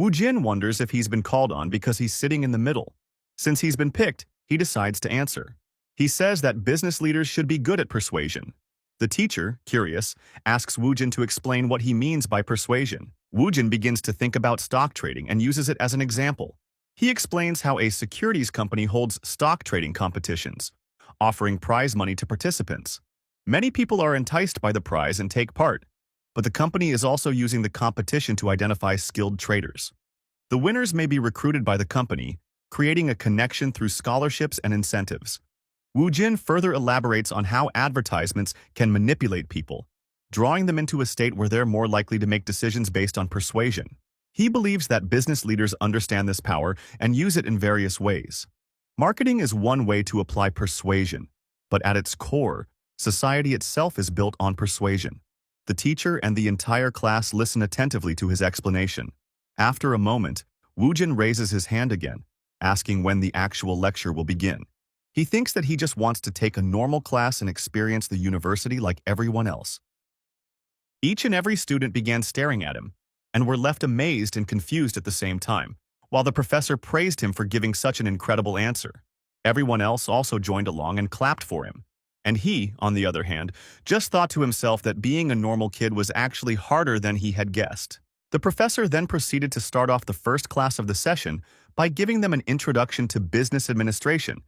Woojin wonders if he's been called on because he's sitting in the middle. Since he's been picked, he decides to answer. He says that business leaders should be good at persuasion. The teacher, curious, asks Woojin to explain what he means by persuasion. Woojin begins to think about stock trading and uses it as an example. He explains how a securities company holds stock trading competitions, offering prize money to participants. Many people are enticed by the prize and take part, but the company is also using the competition to identify skilled traders. The winners may be recruited by the company, creating a connection through scholarships and incentives. Woojin further elaborates on how advertisements can manipulate people, drawing them into a state where they're more likely to make decisions based on persuasion. He believes that business leaders understand this power and use it in various ways. Marketing is one way to apply persuasion, but at its core, society itself is built on persuasion. The teacher and the entire class listen attentively to his explanation. After a moment, Woojin raises his hand again, asking when the actual lecture will begin. He thinks that he just wants to take a normal class and experience the university like everyone else. Each and every student began staring at him, and were left amazed and confused at the same time, while the professor praised him for giving such an incredible answer. Everyone else also joined along and clapped for him. And he, on the other hand, just thought to himself that being a normal kid was actually harder than he had guessed. The professor then proceeded to start off the first class of the session by giving them an introduction to business administration,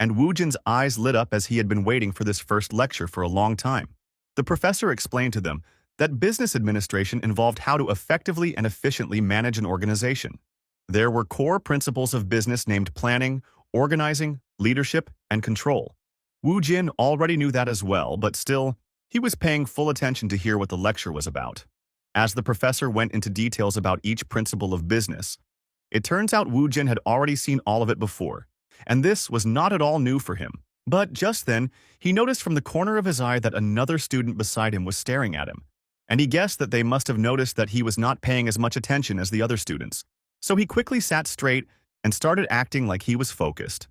and Woojin's eyes lit up as he had been waiting for this first lecture for a long time. The professor explained to them that business administration involved how to effectively and efficiently manage an organization. There were core principles of business named planning, organizing, leadership, and control. Wu Jin already knew that as well, but still, he was paying full attention to hear what the lecture was about. As the professor went into details about each principle of business, it turns out Wu Jin had already seen all of it before, and this was not at all new for him. But just then, he noticed from the corner of his eye that another student beside him was staring at him, and he guessed that they must have noticed that he was not paying as much attention as the other students. So he quickly sat straight and started acting like he was focused.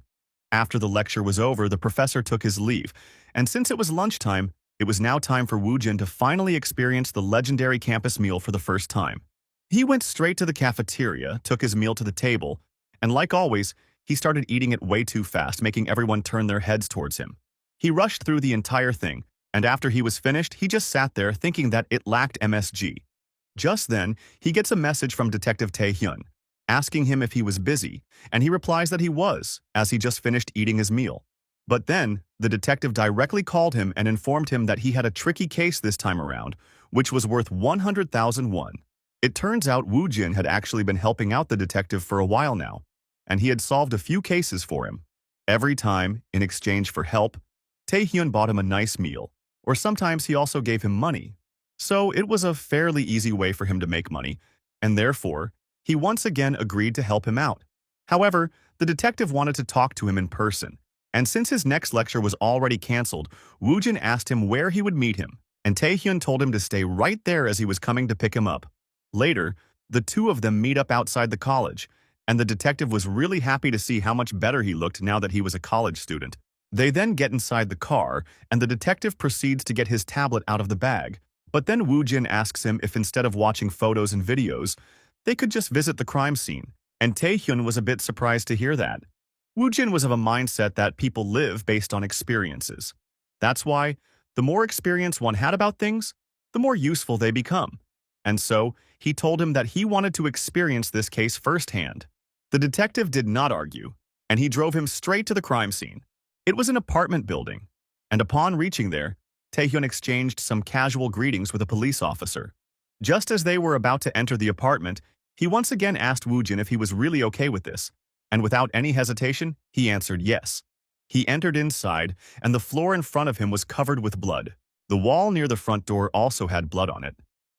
After the lecture was over, the professor took his leave, and since it was lunchtime, it was now time for Wu Jin to finally experience the legendary campus meal for the first time. He went straight to the cafeteria, took his meal to the table, and like always, he started eating it way too fast, making everyone turn their heads towards him. He rushed through the entire thing, and after he was finished, he just sat there thinking that it lacked MSG. Just then, he gets a message from Detective Tae-hyun, asking him if he was busy, and he replies that he was, as he just finished eating his meal. But then, the detective directly called him and informed him that he had a tricky case this time around, which was worth 100,000 won. It turns out Wu Jin had actually been helping out the detective for a while now, and he had solved a few cases for him. Every time, in exchange for help, Tae-hyun bought him a nice meal, or sometimes he also gave him money. So it was a fairly easy way for him to make money, and therefore, he once again agreed to help him out. However, the detective wanted to talk to him in person, and since his next lecture was already cancelled, Wu Jin asked him where he would meet him, and Tae-hyun told him to stay right there as he was coming to pick him up. Later, the two of them meet up outside the college, and the detective was really happy to see how much better he looked now that he was a college student. They then get inside the car, and the detective proceeds to get his tablet out of the bag. But then Wu Jin asks him if instead of watching photos and videos, they could just visit the crime scene, and Tae-hyun was a bit surprised to hear that. Wu Jin was of a mindset that people live based on experiences. That's why, the more experience one had about things, the more useful they become. And so, he told him that he wanted to experience this case firsthand. The detective did not argue, and he drove him straight to the crime scene. It was an apartment building, and upon reaching there, Tae-hyun exchanged some casual greetings with a police officer. Just as they were about to enter the apartment, he once again asked Wu Jin if he was really okay with this, and without any hesitation, he answered yes. He entered inside, and the floor in front of him was covered with blood. The wall near the front door also had blood on it.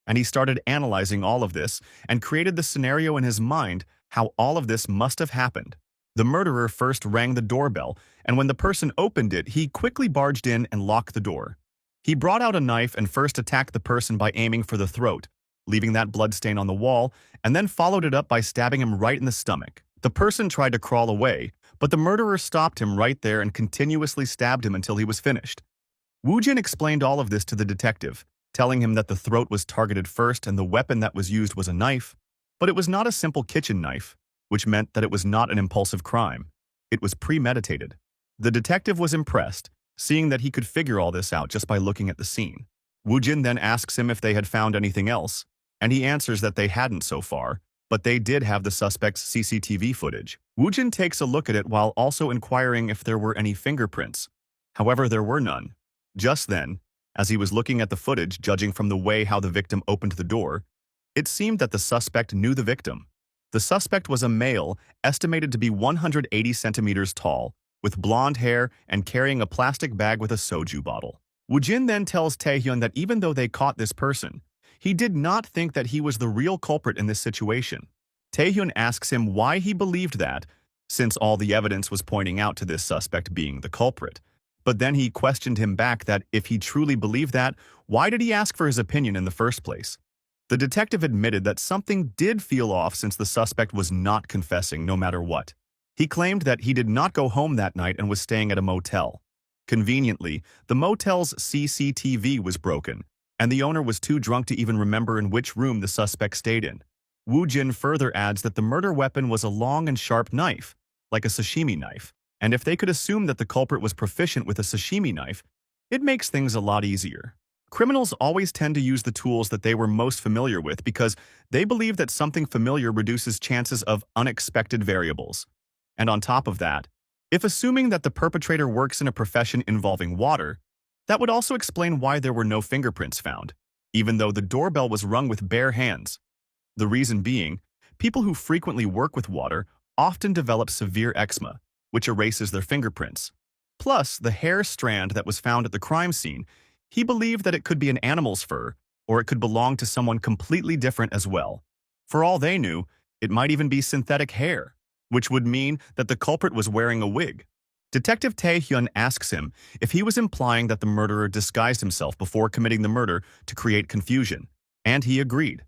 And he started analyzing all of this and created the scenario in his mind how all of this must have happened. The murderer first rang the doorbell, and when the person opened it, he quickly barged in and locked the door. He brought out a knife and first attacked the person by aiming for the throat, leaving that bloodstain on the wall, and then followed it up by stabbing him right in the stomach. The person tried to crawl away, but the murderer stopped him right there and continuously stabbed him until he was finished. Wu Jin explained all of this to the detective, telling him that the throat was targeted first and the weapon that was used was a knife, but it was not a simple kitchen knife, which meant that it was not an impulsive crime. It was premeditated. The detective was impressed, seeing that he could figure all this out just by looking at the scene. Wu Jin then asks him if they had found anything else, and he answers that they hadn't so far, but they did have the suspect's CCTV footage. Wu Jin takes a look at it while also inquiring if there were any fingerprints. However, there were none. Just then, as he was looking at the footage, judging from the way how the victim opened the door, it seemed that the suspect knew the victim. The suspect was a male, estimated to be 180 centimeters tall, with blonde hair and carrying a plastic bag with a soju bottle. Wu Jin then tells Tae-hyun that even though they caught this person, he did not think that he was the real culprit in this situation. Tae-hyun asks him why he believed that, since all the evidence was pointing out to this suspect being the culprit. But then he questioned him back that if he truly believed that, why did he ask for his opinion in the first place? The detective admitted that something did feel off since the suspect was not confessing no matter what. He claimed that he did not go home that night and was staying at a motel. Conveniently, the motel's CCTV was broken, and the owner was too drunk to even remember in which room the suspect stayed in. Wu Jin further adds that the murder weapon was a long and sharp knife, like a sashimi knife. And if they could assume that the culprit was proficient with a sashimi knife, it makes things a lot easier. Criminals always tend to use the tools that they were most familiar with because they believe that something familiar reduces chances of unexpected variables. And on top of that, if assuming that the perpetrator works in a profession involving water, that would also explain why there were no fingerprints found, even though the doorbell was rung with bare hands. The reason being, people who frequently work with water often develop severe eczema, which erases their fingerprints. Plus, the hair strand that was found at the crime scene, he believed that it could be an animal's fur, or it could belong to someone completely different as well. For all they knew, it might even be synthetic hair, which would mean that the culprit was wearing a wig. Detective Tae-hyun asks him if he was implying that the murderer disguised himself before committing the murder to create confusion, and he agreed.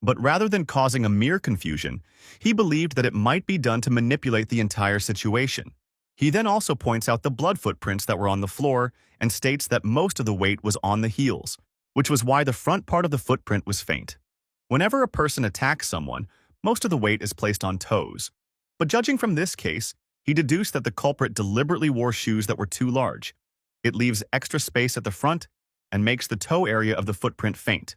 But rather than causing a mere confusion, he believed that it might be done to manipulate the entire situation. He then also points out the blood footprints that were on the floor and states that most of the weight was on the heels, which was why the front part of the footprint was faint. Whenever a person attacks someone, most of the weight is placed on toes. But judging from this case, he deduced that the culprit deliberately wore shoes that were too large. It leaves extra space at the front and makes the toe area of the footprint faint.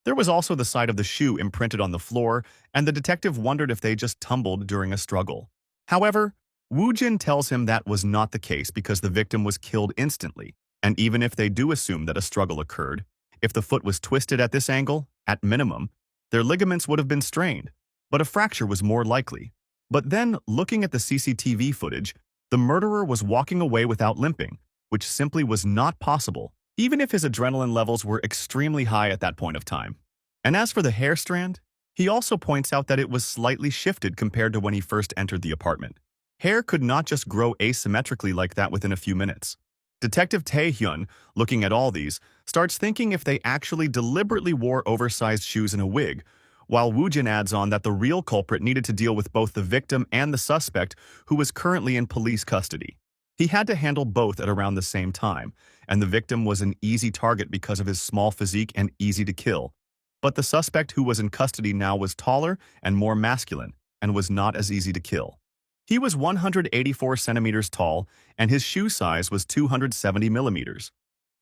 There was also the side of the shoe imprinted on the floor, and the detective wondered if they just tumbled during a struggle. However, Woo Jin tells him that was not the case because the victim was killed instantly, and even if they do assume that a struggle occurred, if the foot was twisted at this angle, at minimum, their ligaments would have been strained, but a fracture was more likely. But then, looking at the CCTV footage, the murderer was walking away without limping, which simply was not possible, even if his adrenaline levels were extremely high at that point of time. And as for the hair strand, he also points out that it was slightly shifted compared to when he first entered the apartment. Hair could not just grow asymmetrically like that within a few minutes. Detective Tae-hyun, looking at all these, starts thinking if they actually deliberately wore oversized shoes and a wig, while Woo Jin adds on that the real culprit needed to deal with both the victim and the suspect, who was currently in police custody. He had to handle both at around the same time, and the victim was an easy target because of his small physique and easy to kill. But the suspect who was in custody now was taller and more masculine, and was not as easy to kill. He was 184 centimeters tall, and his shoe size was 270 millimeters.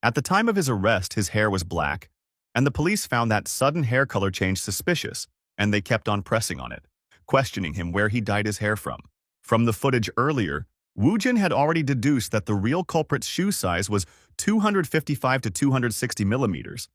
At the time of his arrest, his hair was black, and the police found that sudden hair color change suspicious, and they kept on pressing on it, questioning him where he dyed his hair from. From the footage earlier, Woo Jin had already deduced that the real culprit's shoe size was 255 to 260 millimeters,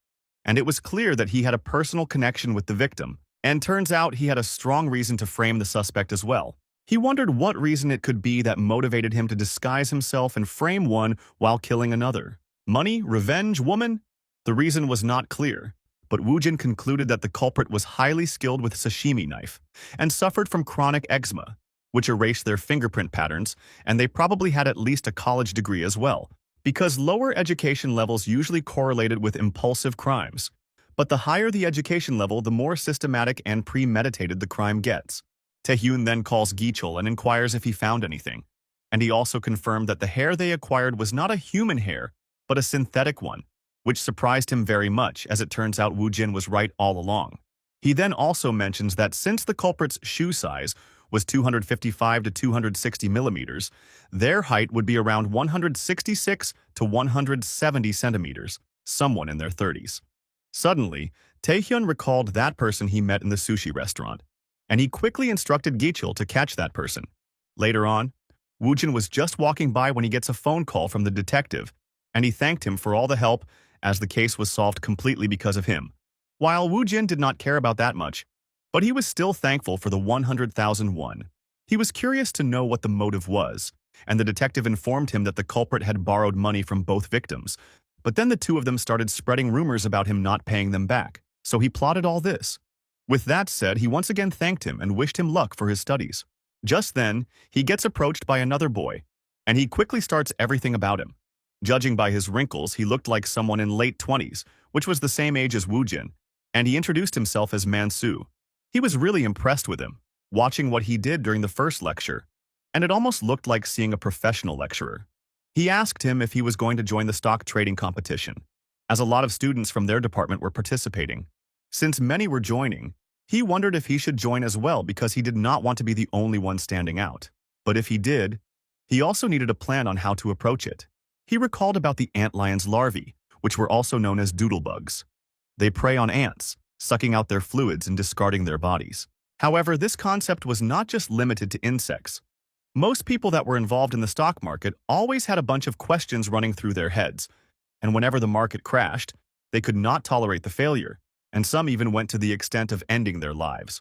and it was clear that he had a personal connection with the victim, and turns out he had a strong reason to frame the suspect as well. He wondered what reason it could be that motivated him to disguise himself and frame one while killing another. Money? Revenge? Woman? The reason was not clear, but Woo Jin concluded that the culprit was highly skilled with sashimi knife and suffered from chronic eczema, which erased their fingerprint patterns, and they probably had at least a college degree as well, because lower education levels usually correlated with impulsive crimes. But the higher the education level, the more systematic and premeditated the crime gets. Tae-hyun then calls Gi-chul and inquires if he found anything, and he also confirmed that the hair they acquired was not a human hair, but a synthetic one, which surprised him very much, as it turns out Woo Jin was right all along. He then also mentions that since the culprit's shoe size was 255 to 260 millimeters, their height would be around 166 to 170 centimeters, someone in their 30s. Suddenly, Tae-hyun recalled that person he met in the sushi restaurant, and he quickly instructed Gi-chul to catch that person. Later on, Woo Jin was just walking by when he gets a phone call from the detective, and he thanked him for all the help, as the case was solved completely because of him. While Woo Jin did not care about that much, but he was still thankful for the 100,000 won. He was curious to know what the motive was, and the detective informed him that the culprit had borrowed money from both victims, but then the two of them started spreading rumors about him not paying them back, so he plotted all this. With that said, he once again thanked him and wished him luck for his studies. Just then, he gets approached by another boy, and he quickly starts everything about him. Judging by his wrinkles, he looked like someone in late 20s, which was the same age as Woo Jin, and he introduced himself as Mansu. He was really impressed with him, watching what he did during the first lecture, and it almost looked like seeing a professional lecturer. He asked him if he was going to join the stock trading competition, as a lot of students from their department were participating. Since many were joining, he wondered if he should join as well because he did not want to be the only one standing out. But if he did, he also needed a plan on how to approach it. He recalled about the antlion's larvae, which were also known as doodlebugs. They prey on ants, sucking out their fluids and discarding their bodies. However, this concept was not just limited to insects. Most people that were involved in the stock market always had a bunch of questions running through their heads, and whenever the market crashed, they could not tolerate the failure, and some even went to the extent of ending their lives.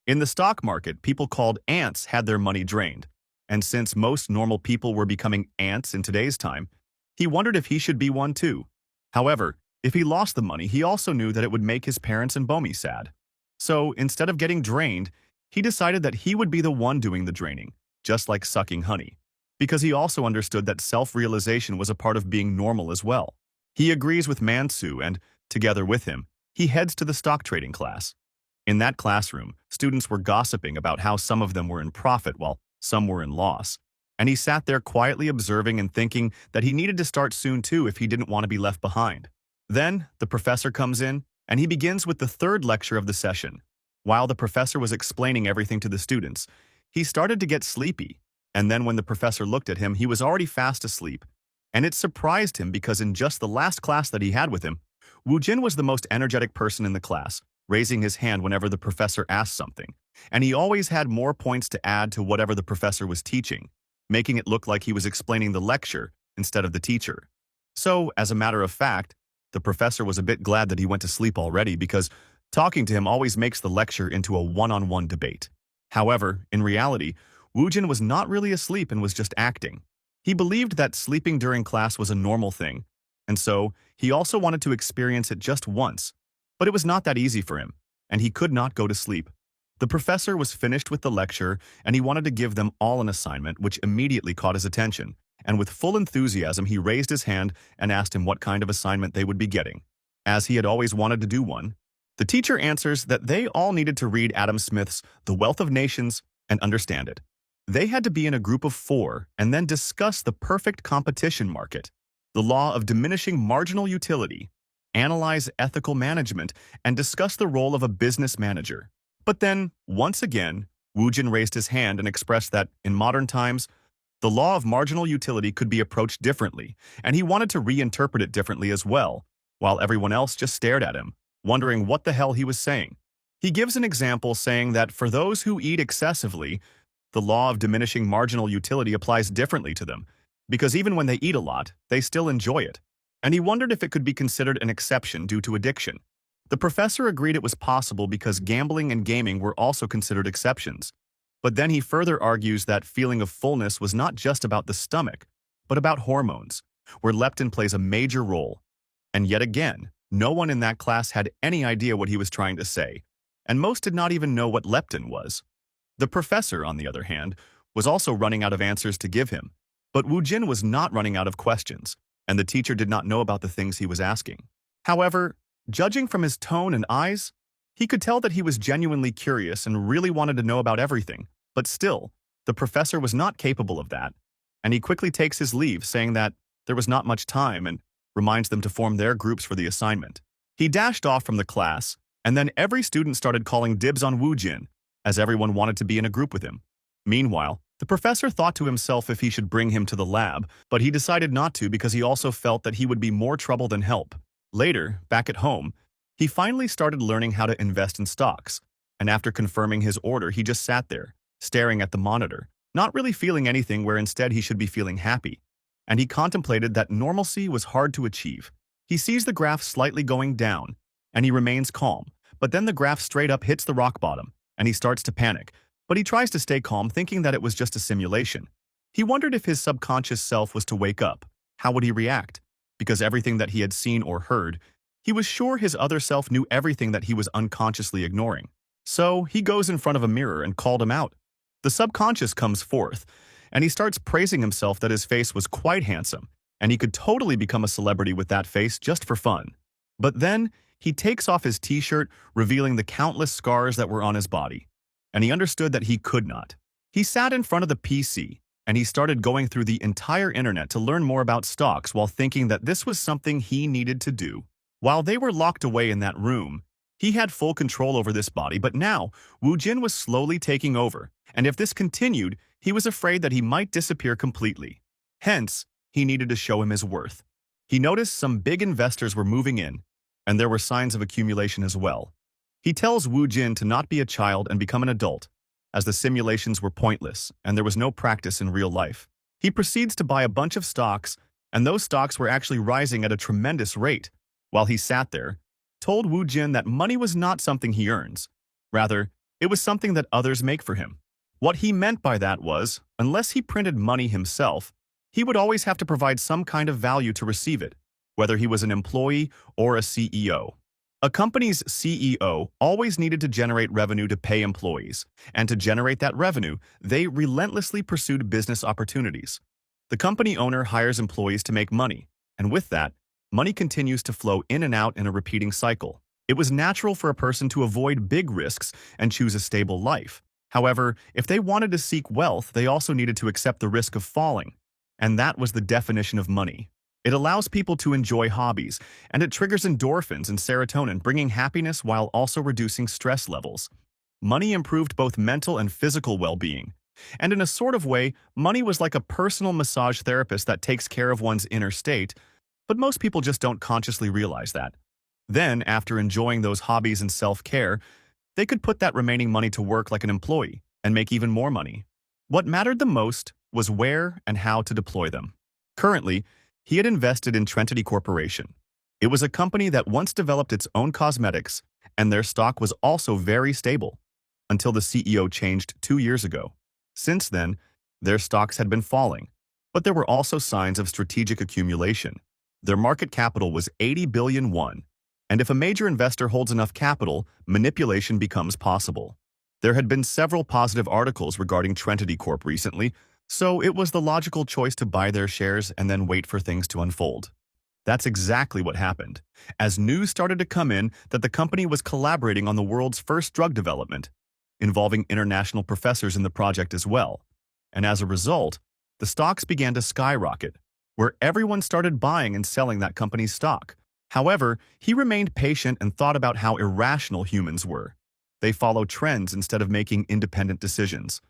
In the stock market, people called ants had their money drained, And since most normal people were becoming ants in today's time, he wondered if he should be one too. However, if he lost the money, he also knew that it would make his parents and Bomi sad. So instead of getting drained, he decided that he would be the one doing the draining, just like sucking honey, because he also understood that self-realization was a part of being normal as well. He agrees with Mansu and, together with him, he heads to the stock trading class. In that classroom, students were gossiping about how some of them were in profit while some were in loss, and he sat there quietly observing and thinking that he needed to start soon too if he didn't want to be left behind. Then, the professor comes in, and he begins with the third lecture of the session. While the professor was explaining everything to the students, he started to get sleepy, and then when the professor looked at him, he was already fast asleep. And it surprised him because in just the last class that he had with him, Wu Jin was the most energetic person in the class, raising his hand whenever the professor asked something, and he always had more points to add to whatever the professor was teaching, making it look like he was explaining the lecture instead of the teacher. So, as a matter of fact, the professor was a bit glad that he went to sleep already because talking to him always makes the lecture into a one-on-one debate. However, in reality, Wu Jin was not really asleep and was just acting. He believed that sleeping during class was a normal thing, and so he also wanted to experience it just once. But it was not that easy for him, and he could not go to sleep. The professor was finished with the lecture, and he wanted to give them all an assignment, which immediately caught his attention. And with full enthusiasm, he raised his hand and asked him what kind of assignment they would be getting. As he had always wanted to do one, the teacher answers that they all needed to read Adam Smith's The Wealth of Nations and understand it. They had to be in a group of 4 and then discuss the perfect competition market, the law of diminishing marginal utility, analyze ethical management, and discuss the role of a business manager. But then, once again, Wu Jin raised his hand and expressed that, in modern times, the law of marginal utility could be approached differently, and he wanted to reinterpret it differently as well, while everyone else just stared at him, wondering what the hell he was saying. He gives an example saying that for those who eat excessively, the law of diminishing marginal utility applies differently to them, because even when they eat a lot, they still enjoy it. And he wondered if it could be considered an exception due to addiction. The professor agreed it was possible because gambling and gaming were also considered exceptions. But then he further argues that feeling of fullness was not just about the stomach, but about hormones, where leptin plays a major role. And yet again, no one in that class had any idea what he was trying to say, and most did not even know what leptin was. The professor, on the other hand, was also running out of answers to give him, but Wu Jin was not running out of questions, and the teacher did not know about the things he was asking. However, judging from his tone and eyes, he could tell that he was genuinely curious and really wanted to know about everything. But still, the professor was not capable of that, and he quickly takes his leave, saying that there was not much time and reminds them to form their groups for the assignment. He dashed off from the class, and then every student started calling dibs on Wu Jin, as everyone wanted to be in a group with him. Meanwhile, the professor thought to himself if he should bring him to the lab, but he decided not to because he also felt that he would be more trouble than help. Later, back at home, he finally started learning how to invest in stocks, and after confirming his order, he just sat there, staring at the monitor, not really feeling anything where instead he should be feeling happy. And he contemplated that normalcy was hard to achieve. He sees the graph slightly going down, and he remains calm, but then the graph straight up hits the rock bottom, and he starts to panic, but he tries to stay calm, thinking that it was just a simulation. He wondered if his subconscious self was to wake up. How would he react? Because everything that he had seen or heard, he was sure his other self knew everything that he was unconsciously ignoring. So he goes in front of a mirror and called him out. The subconscious comes forth, and he starts praising himself that his face was quite handsome, and he could totally become a celebrity with that face just for fun. But then, he takes off his t-shirt, revealing the countless scars that were on his body. And he understood that he could not. He sat in front of the PC, and he started going through the entire internet to learn more about stocks while thinking that this was something he needed to do. While they were locked away in that room, he had full control over this body, but now, Wu Jin was slowly taking over, and if this continued, he was afraid that he might disappear completely. Hence, he needed to show him his worth. He noticed some big investors were moving in, and there were signs of accumulation as well. He tells Wu Jin to not be a child and become an adult, as the simulations were pointless and there was no practice in real life. He proceeds to buy a bunch of stocks, and those stocks were actually rising at a tremendous rate. While he sat there, told Wu Jin that money was not something he earns. Rather, it was something that others make for him. What he meant by that was, unless he printed money himself, he would always have to provide some kind of value to receive it, whether he was an employee or a CEO. A company's CEO always needed to generate revenue to pay employees, and to generate that revenue, they relentlessly pursued business opportunities. The company owner hires employees to make money, and with that, money continues to flow in and out in a repeating cycle. It was natural for a person to avoid big risks and choose a stable life. However, if they wanted to seek wealth, they also needed to accept the risk of falling. And that was the definition of money. It allows people to enjoy hobbies, and it triggers endorphins and serotonin, bringing happiness while also reducing stress levels. Money improved both mental and physical well-being. And in a sort of way, money was like a personal massage therapist that takes care of one's inner state, but most people just don't consciously realize that. Then, after enjoying those hobbies and self-care, they could put that remaining money to work like an employee and make even more money. What mattered the most was where and how to deploy them. Currently, he had invested in Trinity Corporation. It was a company that once developed its own cosmetics, and their stock was also very stable, until the CEO changed 2 years ago. Since then, their stocks had been falling, but there were also signs of strategic accumulation. Their market capital was 80 billion won, and if a major investor holds enough capital, manipulation becomes possible. There had been several positive articles regarding Trinity Corp recently, so it was the logical choice to buy their shares and then wait for things to unfold. That's exactly what happened, as news started to come in that the company was collaborating on the world's first drug development, involving international professors in the project as well. And as a result, the stocks began to skyrocket, where everyone started buying and selling that company's stock. However, he remained patient and thought about how irrational humans were. They follow trends instead of making independent decisions.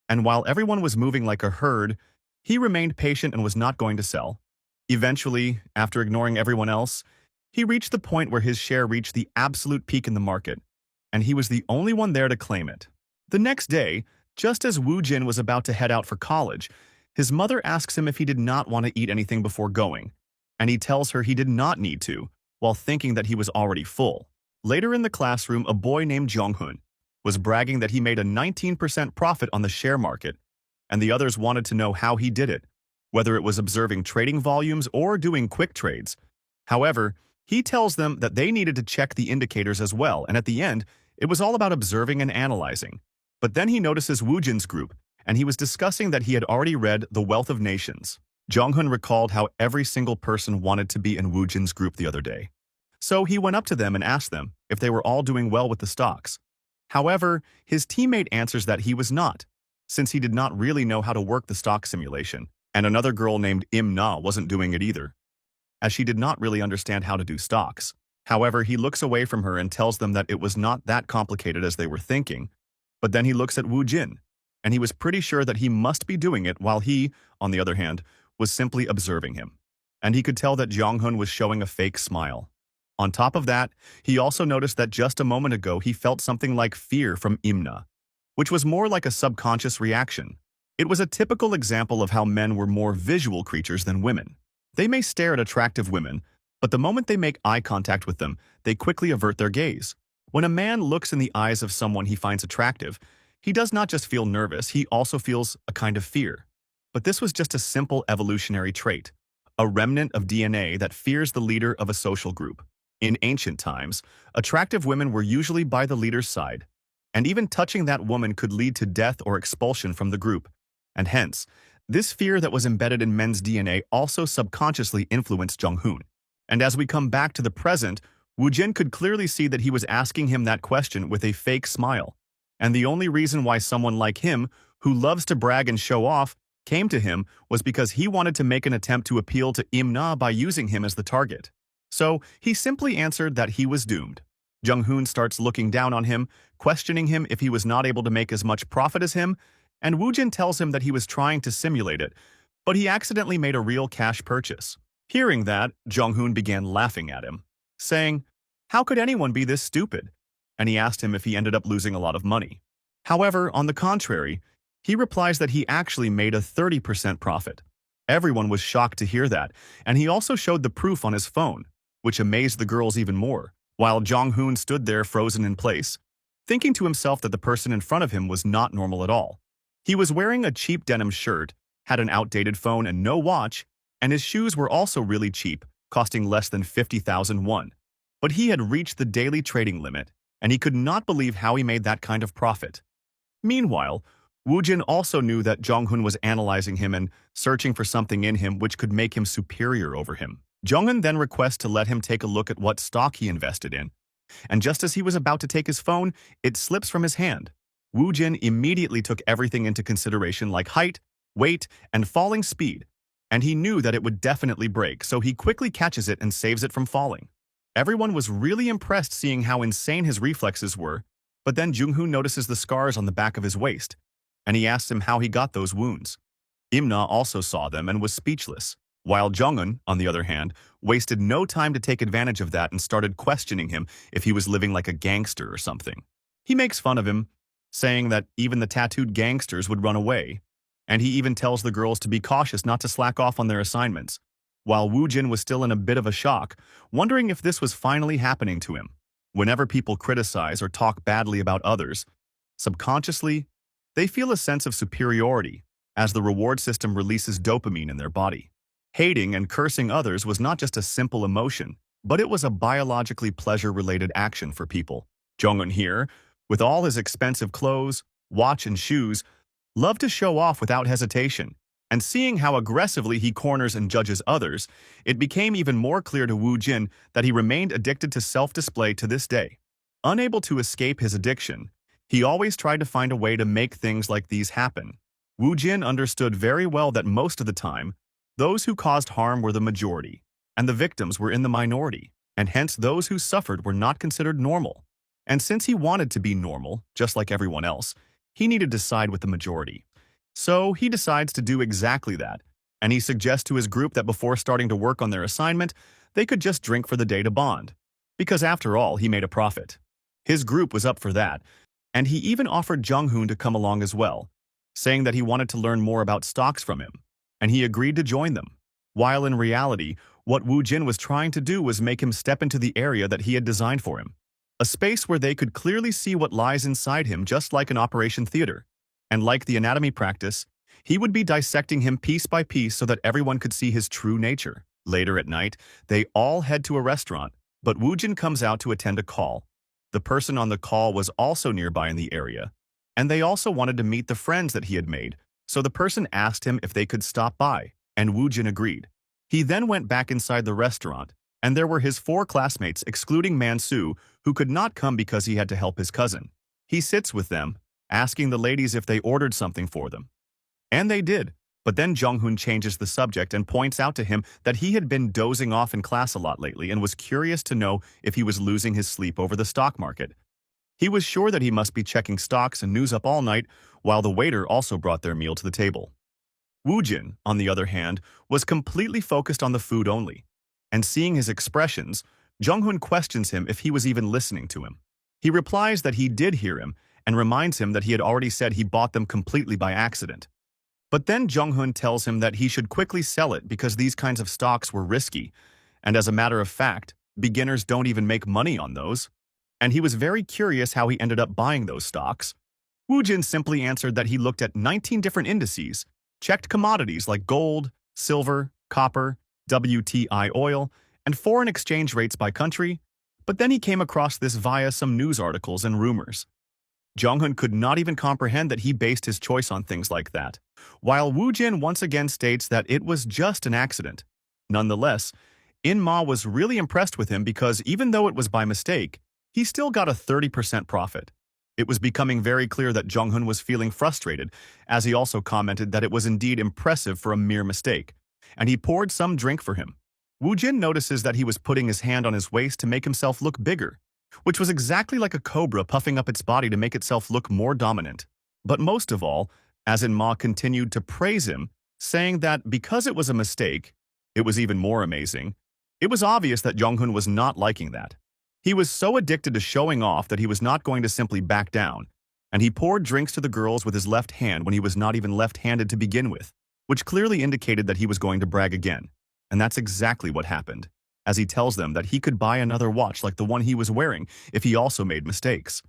And while everyone was moving like a herd, he remained patient and was not going to sell. Eventually, after ignoring everyone else, he reached the point where his share reached the absolute peak in the market, and he was the only one there to claim it. The next day, just as Wu Jin was about to head out for college, his mother asks him if he did not want to eat anything before going, and he tells her he did not need to, while thinking that he was already full. Later in the classroom, a boy named Jong-hun was bragging that he made a 19% profit on the share market, and the others wanted to know how he did it, whether it was observing trading volumes or doing quick trades. However, he tells them that they needed to check the indicators as well, and at the end, it was all about observing and analyzing. But then he notices Wu Jin's group, and he was discussing that he had already read The Wealth of Nations. Jong-hun recalled how every single person wanted to be in Wu Jin's group the other day. So he went up to them and asked them if they were all doing well with the stocks. However, his teammate answers that he was not, since he did not really know how to work the stock simulation, and another girl named Im Na wasn't doing it either, as she did not really understand how to do stocks. However, he looks away from her and tells them that it was not that complicated as they were thinking, but then he looks at Wu Jin, and he was pretty sure that he must be doing it while he, on the other hand, was simply observing him. And he could tell that Jong-hun was showing a fake smile. On top of that, he also noticed that just a moment ago he felt something like fear from Imna, which was more like a subconscious reaction. It was a typical example of how men were more visual creatures than women. They may stare at attractive women, but the moment they make eye contact with them, they quickly avert their gaze. When a man looks in the eyes of someone he finds attractive, he does not just feel nervous, he also feels a kind of fear. But this was just a simple evolutionary trait, a remnant of DNA that fears the leader of a social group. In ancient times, attractive women were usually by the leader's side, and even touching that woman could lead to death or expulsion from the group. And hence, this fear that was embedded in men's DNA also subconsciously influenced Jong-hun. And as we come back to the present, Wu Jin could clearly see that he was asking him that question with a fake smile. And the only reason why someone like him, who loves to brag and show off, came to him was because he wanted to make an attempt to appeal to Imna by using him as the target. So he simply answered that he was doomed. Jong-hun starts looking down on him, questioning him if he was not able to make as much profit as him, and Wu Jin tells him that he was trying to simulate it, but he accidentally made a real cash purchase. Hearing that, Jong-hun began laughing at him, saying, "How could anyone be this stupid?" And he asked him if he ended up losing a lot of money. However, on the contrary, he replies that he actually made a 30% profit. Everyone was shocked to hear that, and he also showed the proof on his phone, which amazed the girls even more, while Jong-hun stood there frozen in place, thinking to himself that the person in front of him was not normal at all. He was wearing a cheap denim shirt, had an outdated phone and no watch, and his shoes were also really cheap, costing less than 50,000 won. But he had reached the daily trading limit, and he could not believe how he made that kind of profit. Meanwhile, Woo-jin also knew that Jong-hun was analyzing him and searching for something in him which could make him superior over him. Jong-un then requests to let him take a look at what stock he invested in, and just as he was about to take his phone, it slips from his hand. Woo-jin immediately took everything into consideration like height, weight, and falling speed, and he knew that it would definitely break, so he quickly catches it and saves it from falling. Everyone was really impressed seeing how insane his reflexes were, but then Jung-hoo notices the scars on the back of his waist, and he asks him how he got those wounds. Im-na also saw them and was speechless, while Jong-un, on the other hand, wasted no time to take advantage of that and started questioning him if he was living like a gangster or something. He makes fun of him, saying that even the tattooed gangsters would run away, and he even tells the girls to be cautious not to slack off on their assignments, while Woo-jin was still in a bit of a shock, wondering if this was finally happening to him. Whenever people criticize or talk badly about others, subconsciously, they feel a sense of superiority as the reward system releases dopamine in their body. Hating and cursing others was not just a simple emotion, but it was a biologically pleasure-related action for people. Jong-un here, with all his expensive clothes, watch and shoes, loved to show off without hesitation, and seeing how aggressively he corners and judges others, it became even more clear to Woo-jin that he remained addicted to self-display to this day. Unable to escape his addiction, he always tried to find a way to make things like these happen. Woo-jin understood very well that most of the time, those who caused harm were the majority, and the victims were in the minority, and hence those who suffered were not considered normal. And since he wanted to be normal, just like everyone else, he needed to side with the majority. So he decides to do exactly that, and he suggests to his group that before starting to work on their assignment, they could just drink for the day to bond. Because after all, he made a profit. His group was up for that, and he even offered Jung-hoon to come along as well, saying that he wanted to learn more about stocks from him, and he agreed to join them. While in reality, what Woo-jin was trying to do was make him step into the area that he had designed for him, a space where they could clearly see what lies inside him, just like an operation theater. And like the anatomy practice, he would be dissecting him piece by piece so that everyone could see his true nature. Later at night, they all head to a restaurant, but Woo-jin comes out to attend a call. The person on the call was also nearby in the area, and they also wanted to meet the friends that he had made, so the person asked him if they could stop by, and Woo-jin agreed. He then went back inside the restaurant, and there were his 4 classmates, excluding Man-soo, who could not come because he had to help his cousin. He sits with them, asking the ladies if they ordered something for them. And they did, but then Jung-hoon changes the subject and points out to him that he had been dozing off in class a lot lately and was curious to know if he was losing his sleep over the stock market. He was sure that he must be checking stocks and news up all night, while the waiter also brought their meal to the table. Woo-jin, on the other hand, was completely focused on the food only. And seeing his expressions, Jung-hoon questions him if he was even listening to him. He replies that he did hear him and reminds him that he had already said he bought them completely by accident. But then Jung-hoon tells him that he should quickly sell it because these kinds of stocks were risky, and as a matter of fact, beginners don't even make money on those. And he was very curious how he ended up buying those stocks. Woo-jin simply answered that he looked at 19 different indices, checked commodities like gold, silver, copper, WTI oil, and foreign exchange rates by country, but then he came across this via some news articles and rumors. Jung-hoon could not even comprehend that he based his choice on things like that, while Woo-jin once again states that it was just an accident. Nonetheless, In-ma was really impressed with him because even though it was by mistake, he still got a 30% profit. It was becoming very clear that Jung-hoon was feeling frustrated, as he also commented that it was indeed impressive for a mere mistake, and he poured some drink for him. Woo-jin notices that he was putting his hand on his waist to make himself look bigger, which was exactly like a cobra puffing up its body to make itself look more dominant. But most of all, as In-ma continued to praise him, saying that because it was a mistake, it was even more amazing, it was obvious that Jung-hoon was not liking that. He was so addicted to showing off that he was not going to simply back down, and he poured drinks to the girls with his left hand when he was not even left-handed to begin with, which clearly indicated that he was going to brag again. And that's exactly what happened, as he tells them that he could buy another watch like the one he was wearing if he also made mistakes.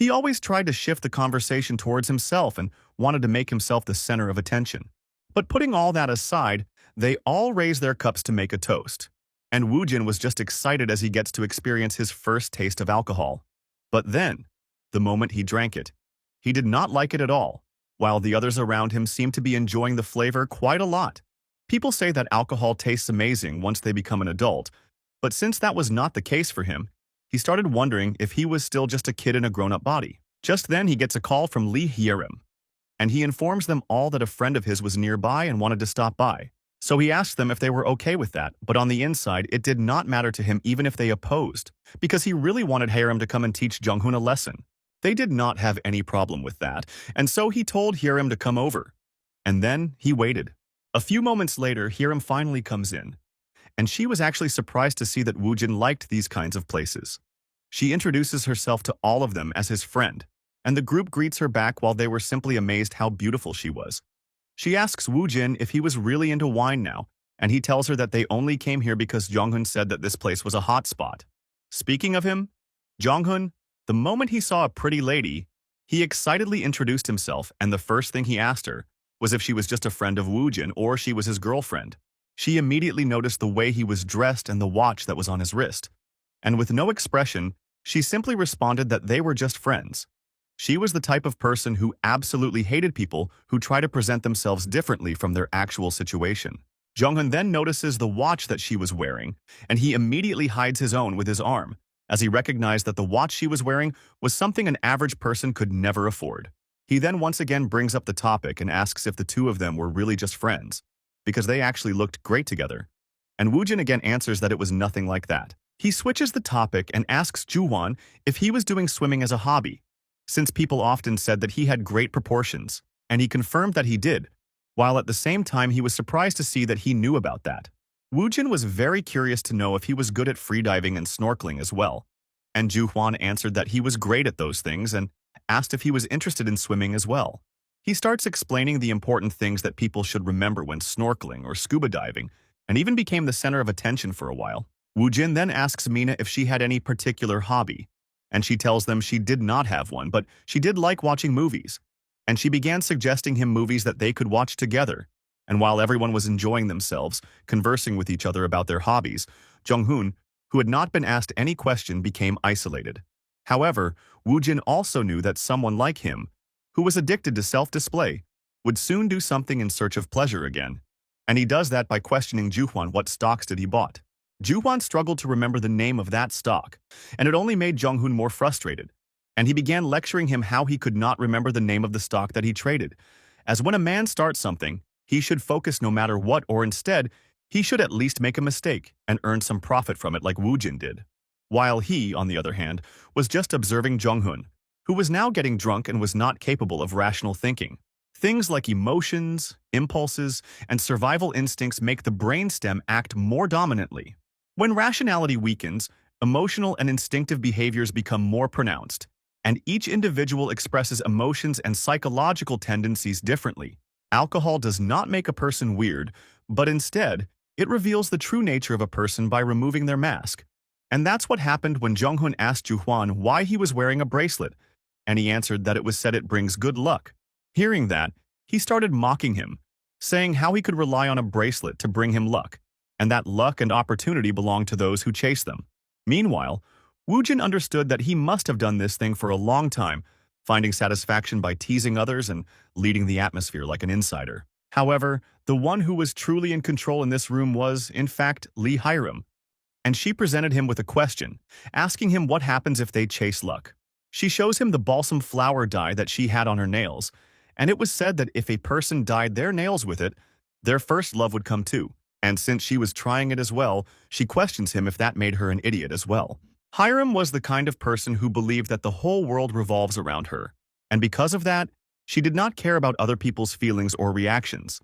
He always tried to shift the conversation towards himself and wanted to make himself the center of attention. But putting all that aside, they all raised their cups to make a toast. And Woojin was just excited as he gets to experience his first taste of alcohol. But then, the moment he drank it, he did not like it at all, while the others around him seemed to be enjoying the flavor quite a lot. People say that alcohol tastes amazing once they become an adult, but since that was not the case for him, he started wondering if he was still just a kid in a grown-up body. Just then, he gets a call from Lee Hyerim, and he informs them all that a friend of his was nearby and wanted to stop by. So he asked them if they were okay with that, but on the inside, it did not matter to him even if they opposed, because he really wanted Hyerim to come and teach Jonghoon a lesson. They did not have any problem with that, and so he told Hyerim to come over. And then he waited. A few moments later, Hyerim finally comes in, and she was actually surprised to see that Woojin liked these kinds of places. She introduces herself to all of them as his friend, and the group greets her back while they were simply amazed how beautiful she was. She asks Woojin if he was really into wine now, and he tells her that they only came here because Jonghoon said that this place was a hot spot. Speaking of him, Jonghoon, the moment he saw a pretty lady, he excitedly introduced himself, and the first thing he asked her was if she was just a friend of Woojin or she was his girlfriend. She immediately noticed the way he was dressed and the watch that was on his wrist, and with no expression, she simply responded that they were just friends. She was the type of person who absolutely hated people who try to present themselves differently from their actual situation. Jonghoon then notices the watch that she was wearing, and he immediately hides his own with his arm, as he recognized that the watch she was wearing was something an average person could never afford. He then once again brings up the topic and asks if the two of them were really just friends, because they actually looked great together. And Woojin again answers that it was nothing like that. He switches the topic and asks Juhwan if he was doing swimming as a hobby, since people often said that he had great proportions, and he confirmed that he did, while at the same time he was surprised to see that he knew about that. Woojin was very curious to know if he was good at freediving and snorkeling as well, and Juhwan answered that he was great at those things and asked if he was interested in swimming as well. He starts explaining the important things that people should remember when snorkeling or scuba diving, and even became the center of attention for a while. Woojin then asks Mina if she had any particular hobby, and she tells them she did not have one, but she did like watching movies, and she began suggesting him movies that they could watch together. And while everyone was enjoying themselves, conversing with each other about their hobbies, Jonghoon, who had not been asked any question, became isolated. However, Woojin also knew that someone like him, who was addicted to self-display, would soon do something in search of pleasure again. And he does that by questioning Juhwan what stocks did he bought. Juhwan struggled to remember the name of that stock, and it only made Jonghoon more frustrated, and he began lecturing him how he could not remember the name of the stock that he traded, as when a man starts something, he should focus no matter what, or instead, he should at least make a mistake and earn some profit from it like Woojin did. While he, on the other hand, was just observing Jonghoon, who was now getting drunk and was not capable of rational thinking. Things like emotions, impulses, and survival instincts make the brainstem act more dominantly. When rationality weakens, emotional and instinctive behaviors become more pronounced, and each individual expresses emotions and psychological tendencies differently. Alcohol does not make a person weird, but instead, it reveals the true nature of a person by removing their mask. And that's what happened when Jonghoon asked Juhwan why he was wearing a bracelet, and he answered that it was said it brings good luck. Hearing that, he started mocking him, saying how he could rely on a bracelet to bring him luck, and that luck and opportunity belong to those who chase them. Meanwhile, Woojin understood that he must have done this thing for a long time, finding satisfaction by teasing others and leading the atmosphere like an insider. However, the one who was truly in control in this room was, in fact, Lee Hyerim, and she presented him with a question, asking him what happens if they chase luck. She shows him the balsam flower dye that she had on her nails, and it was said that if a person dyed their nails with it, their first love would come too. And since she was trying it as well, she questions him if that made her an idiot as well. Hyerim was the kind of person who believed that the whole world revolves around her, and because of that, she did not care about other people's feelings or reactions.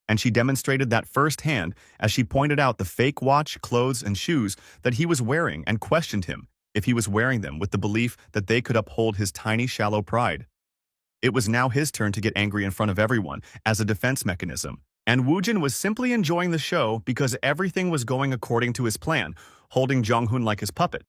And she demonstrated that firsthand as she pointed out the fake watch, clothes, and shoes that he was wearing and questioned him if he was wearing them with the belief that they could uphold his tiny, shallow pride. It was now his turn to get angry in front of everyone as a defense mechanism, and Woojin was simply enjoying the show because everything was going according to his plan, holding Jonghoon like his puppet.